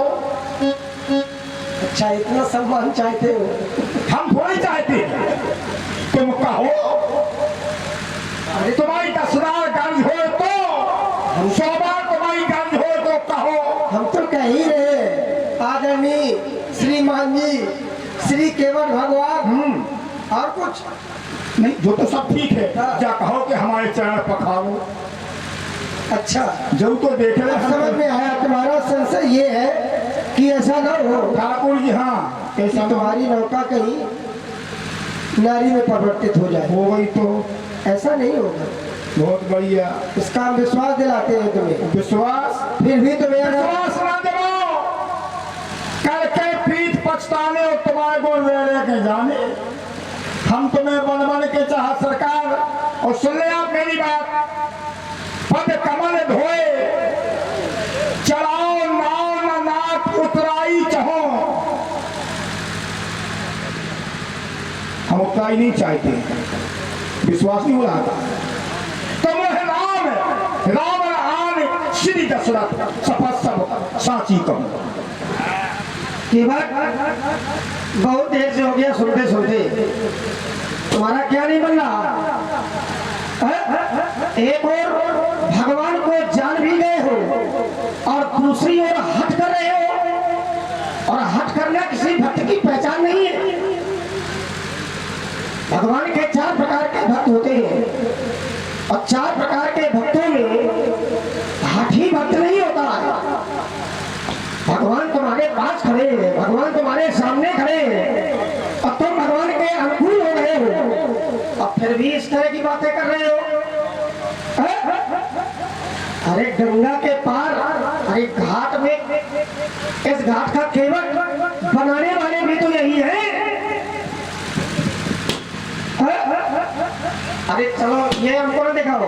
अच्छा, इतना सम्मान चाहते हो? हम थोड़ी चाहते, तुम कहो। तुम्हारी 10 गंज हो तो 100 बार तुम्हारी गंज हो तो कहो। हम तो कह ही रहे आदरणीय श्रीमान जी श्री केवट भगवान। और कुछ नहीं, जो तो सब ठीक है। जा कहो कि हमारे चरण पखारो। अच्छा, जो तो देख रहे अब समझ में आया। तुम्हारा संशय ये है कि ऐसा ना हो ठाकुर जी। हाँ, कैसा तुम्हारी नौका कहीं नारी में परिवर्तित हो जाए। हो गई तो ऐसा नहीं होगा। बहुत बढ़िया। इसका हम विश्वास दिलाते हैं तुम्हें। विश्वास? फिर भी तुम्हें विश्वास ना दिलाओ, करके पीठ पर पछताने और तुम्हारे को ले के जाने। हम तुम्हें बन बन के चाह सरकार, और सुन ले आप मेरी बात, पद कमल धोए चढ़ाओ नाव न नाक उतराई चहो। हम उतराई नहीं चाहते, विश्वास नहीं हो रहा था। तुम राम रावण आन श्री दशरथ सपथ सब साची कहो। ये बात बहुत देर से हो गया सुनते सुनते, तुम्हारा क्या नहीं बन रहा? एक और भगवान को जान भी गए हो और दूसरी ओर हट कर रहे हो, और हट करना किसी भक्त की पहचान नहीं है। भगवान के 4 प्रकार के भक्त होते हैं, और 4 प्रकार के भक्तों में हठ ही भक्त नहीं होता है। भगवान तुम्हारे पास खड़े हैं, भगवान तुम्हारे सामने खड़े हैं, और तुम भगवान के अनुकूल हो रहे हो, और फिर भी इस तरह की बातें कर रहे हो। अरे गंगा के पार, अरे घाट में, इस घाट का केवल बनाने वाले भी तो यही है। अरे चलो ये हमको ना दिखाओ,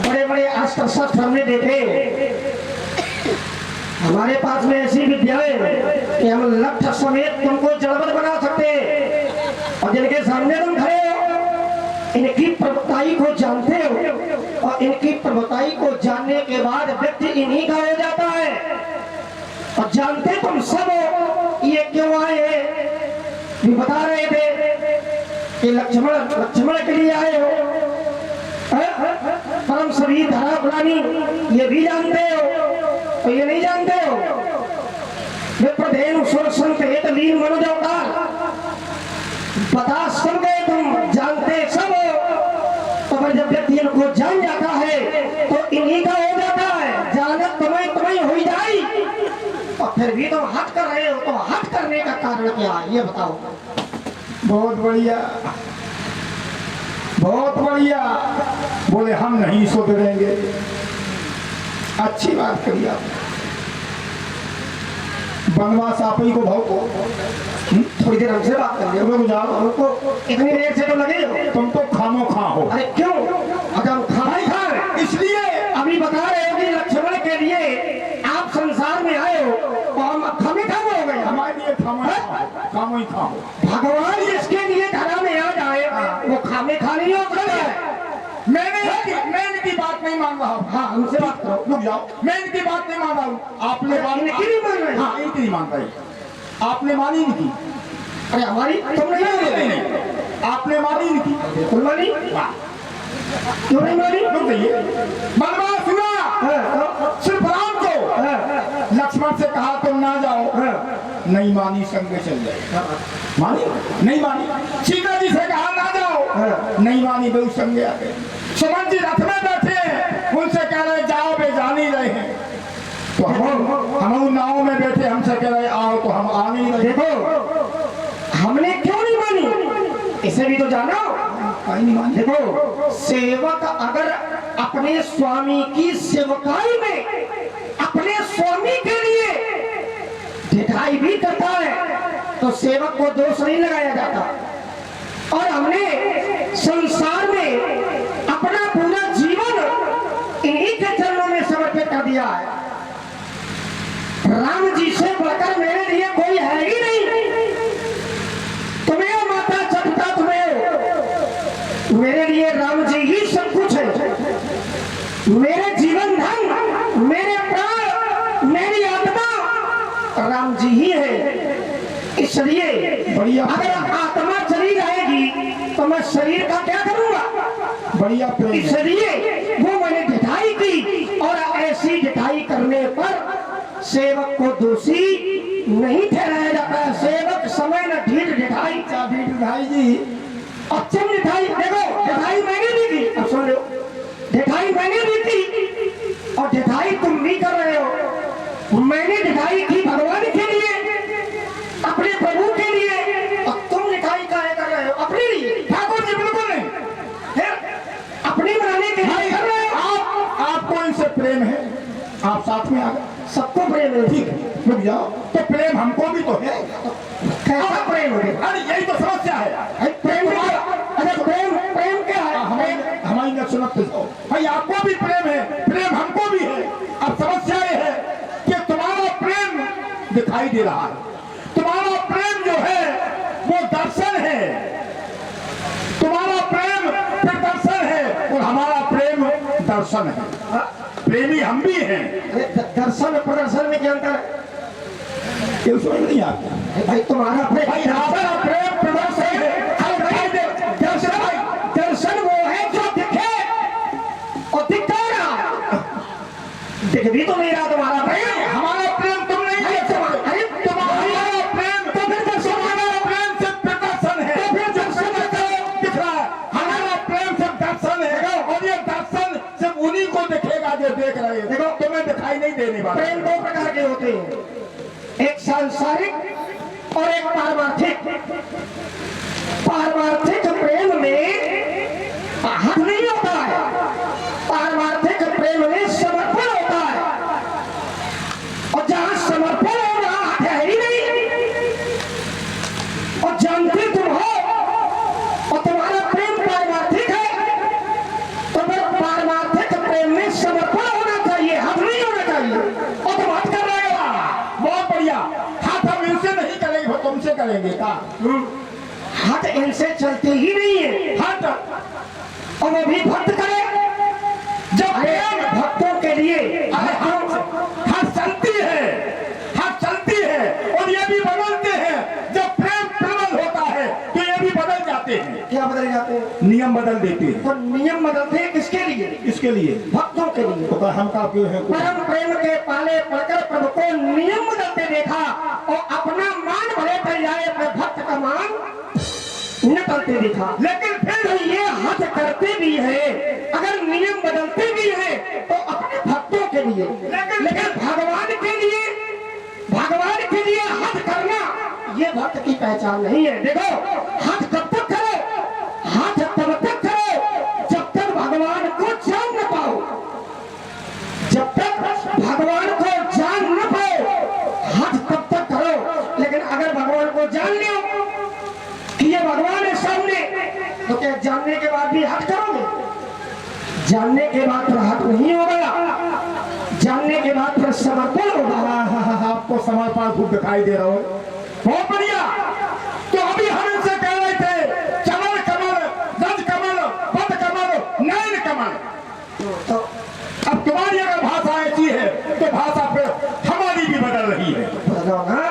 बड़े बड़े अस्त्र शस्त्र हमने देखे, हमारे पास में ऐसी विद्याएं कि हम लठ समेत तुमको जड़बड़ बना सकते हैं, और जिनके सामने तुम खड़े हो इनकी प्रभुताई को जानते हो, और इनकी प्रभुताई को जानने के बाद व्यक्ति इन्हीं का हो जाता है। और जानते तुम सब हो ये क्यों आए हैं, भी बता रहे थे कि लक्ष्मण के लिए आए हो, परम सभी धरा प्राणी, ये भी जानते हो, तो ये नहीं जानते हो। विप्रधेनु सुर संत हित लीन मनोज अवतार, बता सब गए तुम, जानते सब हो। तो फिर जब व्यक्ति इनको जान जाता है तो इन्हीं का हो जाता है, जानत तुम्हें हो ही जाए, और फिर भी तुम हट कर रहे हो, तो हट करने का कारण क्या है ये बताओ। बहुत बढ़िया, बहुत बढ़िया। बोले हम नहीं सुधरेंगे, अच्छी बात करी आप। बनवास आप ही को भाव को थोड़ी देर हमसे बात कर लिया, जाओ, हमको इतनी देर से तो लगे हो। तुम तो खामो खा हो। अरे क्यों? अगर हम खाए खा रहे, इसलिए अभी बता रहे हो कि लक्ष्मण के लिए आप संसार में आए हो, तो हम खामे खाम हो गए। हमारे लिए खामो ही खाओ। भगवान जिसके लिए धरा में आ जाए वो खामे खा नहीं होता है। मैं इनकी बात नहीं मान रहा हूँ। हाँ हमसे बात करो, रुक जाओ, मैं इनकी बात नहीं मान रहा हूँ। आपने बात इनकी नहीं मान रहे? हाँ इनकी नहीं मान रही, आपने मानी इनकी। अरे हमारी तुम नहीं मानी? नहीं, आपने मानी इनकी। बिल्कुल मानी। क्यों नहीं मानी? रुक जाइए, बनवास सुना, सिर्फ राम को लक्ष्मण से कहा तुम ना जाओ, नहीं मानी, संग चल जाए। मानी नहीं मानी। सीता जी से कहा ना जाओ, नहीं मानी, बहु संग आ गए। सुमन जी रथ में बैठे हैं, उनसे कह रहे जाओ, वे जान ही रहे हैं। तो हम नाव में बैठे, हमसे कह रहे आओ, तो हम आ नहीं रहे। देखो हमने क्यों नहीं मानी, इसे भी तो जानो। नहीं मानी। देखो सेवक अगर अपने स्वामी की सेवकाई में अपने स्वामी के लिए ढिठाई भी करता है तो सेवक को दोष नहीं लगाया जाता। और हमने संसार में अपना पूरा जीवन इन्हीं के चरणों में समर्पित कर दिया है। राम जी से बढ़कर मेरे लिए कोई है ही नहीं। तुम्हें माता चपटा, तुम्हें, मेरे लिए राम जी ही सब कुछ है। मेरे जीवन धन, मेरे प्राण, मेरी आत्मा राम जी ही है। इसलिए बढ़िया, अगर आत्मा चली जाएगी तो मैं शरीर का क्या करूंगा? बढ़िया प्रेम। इसलिए वो मैंने ढिठाई की, और ऐसी ढिठाई करने पर सेवक को दोषी नहीं ठहराया जाता है। सेवक समय न ढीठ ढिठाई। भाई जी, अब तुम ढिठाई देखो, ढिठाई मैंने भी की, अब सुन लो, ढिठाई मैंने भी की और ढिठाई तुम भी कर रहे हो। मैंने ढिठाई की भगवान के लिए, अपने प्रभु के लिए, और तुम ढिठाई काहे कर रहे हो? अपने लिए। ठाकुर जी बिल्कुल नहीं, अपनी बनाने के लिए कर रहे हो। आपको इनसे प्रेम है, आप साथ में आ गए। सबको प्रेम है। ठीक है, रुक जाओ। तो प्रेम हमको भी तो है। कैसा प्रेम है? अरे यही तो समस्या है। अरे प्रेम अरे प्रेम प्रेम क्या है? हमारी न सुनत तो भाई, आपको भी प्रेम है, प्रेम हमको भी है। अब समस्या ये है कि तुम्हारा प्रेम दिखाई दे रहा है, तुम्हारा प्रेम जो है वो दर्शन है, तुम्हारा प्रेम प्रदर्शन है और हमारा प्रेम दर्शन है। प्रेमी हम भी हैं। दर्शन प्रदर्शन में क्या अंतर है? ये समझ नहीं आता भाई तुम्हारा प्रेम, भाई, हमारा प्रेम प्रदर्शन है। दर्शन भाई, दर्शन वो है जो दिखे और दिखता रहा। दिख भी तो नहीं रहा तुम्हारा प्रेम। हमारा प्रेम तुम नहीं देख सकते। अरे तुम्हारा प्रेम तो फिर दर्शन, हमारा प्रेम सिर्फ प्रदर्शन है, तो फिर दर्शन दिख रहा है। हमारा प्रेम सिर्फ दर्शन है और ये दर्शन सिर्फ उन्हीं को दिखेगा जो देख रहे हैं। देखो, तुम्हें दिखाई नहीं देने वाला। प्रेम दो प्रकार के होते हैं, एक सांसारिक और एक पारमार्थिक। पारमार्थिक प्रेम में हद नहीं होता है, पारमार्थिक प्रेम में समर्पण होता है, और जहां समर्पण है वहां हद है ही नहीं। और जानते तुम हो और तुम्हारा प्रेम पारमार्थिक है, तो फिर पारमार्थिक प्रेम में समर्पण होना चाहिए, हद नहीं होना चाहिए। और तुम हद कर रहे हो। बहुत बढ़िया। हाथ हम इनसे नहीं करेंगे, वो तुमसे करेंगे का। हाथ इनसे चलते ही नहीं है। हाथ और वो भी भक्त करे जब प्रेम भक्तों के लिए। अरे हाथ चलती है, हाथ चलती है और ये भी बदलते हैं। जब प्रेम प्रबल होता है तो ये भी बदल जाते हैं। क्या बदल जाते हैं? नियम बदल देते हैं। तो नियम बदलते हैं किसके लिए? इसके लिए भक्तों के लिए। तो हम का क्यों है? परम प्रेम के पाले पड़कर प्रभु को नियम बदलते देखा और अपना मान भले कर जाए, अपने भक्त का मान न करते देखा। लेकिन फिर तो ये हद करते भी है, अगर नियम बदलते भी है तो अपने भक्तों के लिए। लेकिन भगवान के लिए हद करना ये भक्त की पहचान नहीं है। देखो, हद कब तक करो? हद तब तक करो जब तक भगवान को जान न पाओ। जब तक भगवान को जान न पाओ हद तब तक करो। लेकिन अगर भगवान को जान लो कि ये भगवान है सामने, तो क्या जानने के बाद भी हद करोगे? जानने के बाद फिर हद नहीं होगा, जानने के बाद फिर समर्पण होगा। आपको समर्पण खूब दिखाई दे रहा हो। बहुत बढ़िया। तो अभी हम इनसे कह रहे थे चमल कमल, रज कमल, पद कमल, नयन कमल। तो अब तुम्हारी अगर भाषा ऐसी है तो भाषा पे हमारी भी बदल रही है। बदलो ना,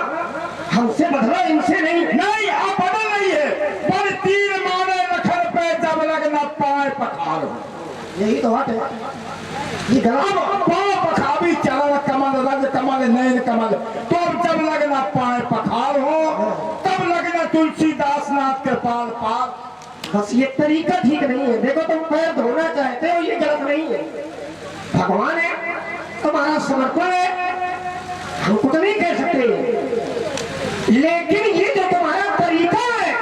हमसे बदलो, इनसे नहीं। नहीं, आप बदल रही है। पर तीर मारे रखन पे जब लग न पाए पखार। यही तो हट है, ये गलत। अब पाँव पखावी चरण कमल, रज कमल, नयन कमल। तो अब जब लग न पाए पखार हो तब लगना तुलसीदास नाथ के पाल पाल। बस ये तरीका ठीक नहीं है। देखो, तुम पैर धोना चाहते हो, ये गलत नहीं है। भगवान है, तुम्हारा समर्पण है, हम कुछ नहीं कह सकते। लेकिन ये जो तुम्हारा तरीका है,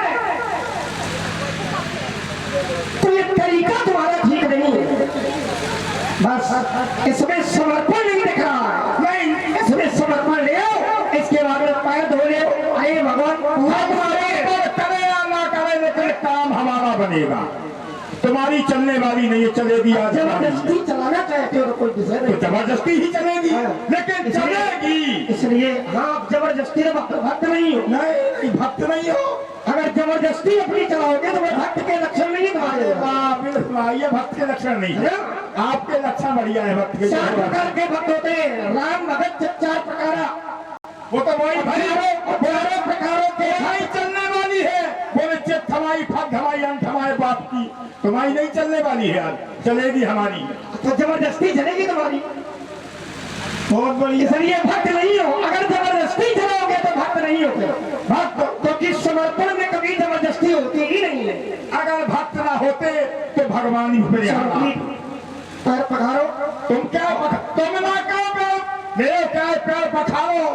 तो ये तरीका तुम्हारा ठीक नहीं है। बस इसमें समर्पण नहीं दिख रहा है। नहीं, इसमें समर्पण ले आओ, इसके बाद में पैर धो ले। अरे भगवान, तुम्हारे करे या ना करे लेकिन काम हमारा बनेगा। तुम्हारी चलने वाली नहीं है, चलेगी। आज जबरदस्ती चलाना चाहते हो तो कोई विषय तो नहीं। जबरदस्ती ही चलेगी, लेकिन चलेगी। इसलिए हाँ, जबरदस्ती तो भक्त नहीं हो। नहीं, भक्त नहीं हो। अगर जबरदस्ती अपनी चलाओगे तो वह भक्त के लक्षण नहीं तुम्हारे। ये भक्त के लक्षण नहीं है, आपके लक्षण बढ़िया है भक्त के। 4 प्रकार के भक्त होते हैं। राम भगत 4 प्रकार, वो तो वही भाई 12 प्रकारों के। भाई चलने वाली है। बोले चित हमारी, फग हमारी, अंत हमारे बाप की। तुम्हारी नहीं चलने वाली है, आज चलेगी हमारी। तो जबरदस्ती चलेगी तुम्हारी। बहुत बढ़िया। इसलिए भक्त नहीं हो। अगर जबरदस्ती चलाओगे तो भक्त नहीं होते। भक्त क्योंकि समर्पण में कभी जबरदस्ती होती ही नहीं है। अगर भक्त ना होते तो भगवान ही फिर यहाँ पैर पखारो। तुम क्या तुम ना कहो मेरे क्या पैर पखारो,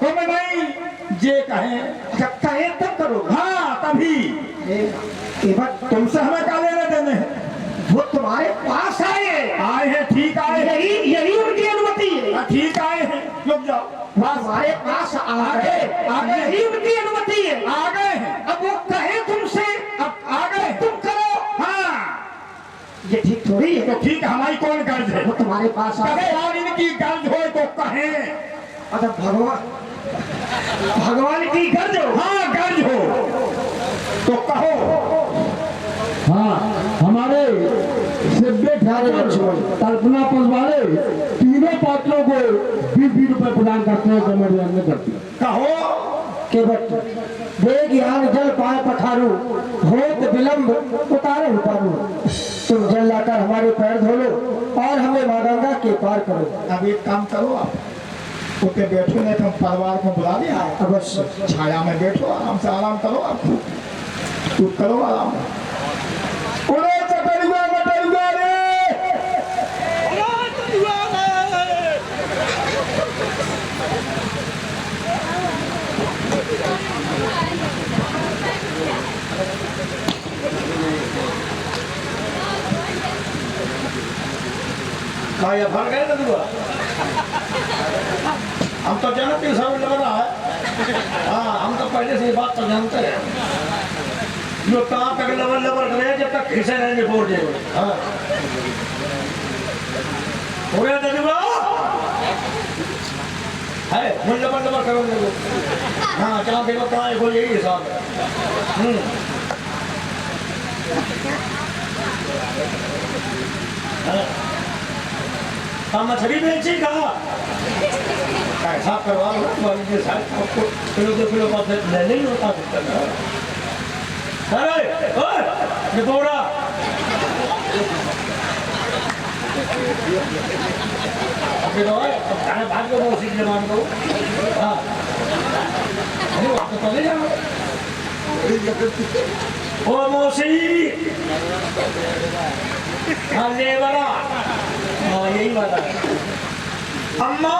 तुम नहीं जे कहे। अच्छा, कहे तब करो। हाँ, तभी। तुमसे हमें क्या लेने देने हैं? वो तुम्हारे पास आए हैं, ठीक आए हैं। यही उनकी अनुमति है। ठीक आए हैं। जो हमारे पास आ गए, यही उनकी अनुमति है। आ गए हैं, अब वो कहे तुमसे, अब आ गए तुम करो, हाँ ये ठीक थोड़ी है। तो ठीक, हमारी कौन गर्ज है? वो तुम्हारे पास आ कहे गए। और इनकी गर्ज हो तो कहें। अच्छा भगवान की गर्ज हो। हाँ गर्ज हो तो कहो। हाँ, हमारे सेब्बे ठाकुर कल्पना वाले तीनों पात्रों को 20-20 रुपए प्रदान करते हैं, कमेटी करती है। कहो के बट वेग यान जल पाए पठारू, होत विलंब उतारे उतारू। तुम जल लाकर हमारे पैर धो लो और हमें माँ गंगा के पार करो। अब एक काम करो, आप उठे बैठो, नहीं तो परिवार को बुला दिया है। अवश्य छाया में बैठो, आराम से आराम करो, आप तू करो आराम। उड़े चटरुआ मटरुआ रे, ये भर गए ना दुआ। हम तो जानते हैं सब लग रहा है। हाँ, हम तो पहले से ये बात तो जानते हैं। जो कहाँ तक लबर करे जब तक खिसे नहीं निपोड़ दे। हाँ, हो गया दुआ है, मुझे लबर करो लोगों। हाँ, जहाँ देखो कहाँ है, बोल यही हिसाब है। हाँ, मछली बेची कहा ऐसा करवा लो, वाली आपको किलो 2 किलो का ले नहीं होता। अरे ये बोरा भाग को उसी के मान दो। हाँ, अरे आप तो चले जाओ। ओ मौसी, हाँ लेवरा, हाँ यही बात है। अम्मा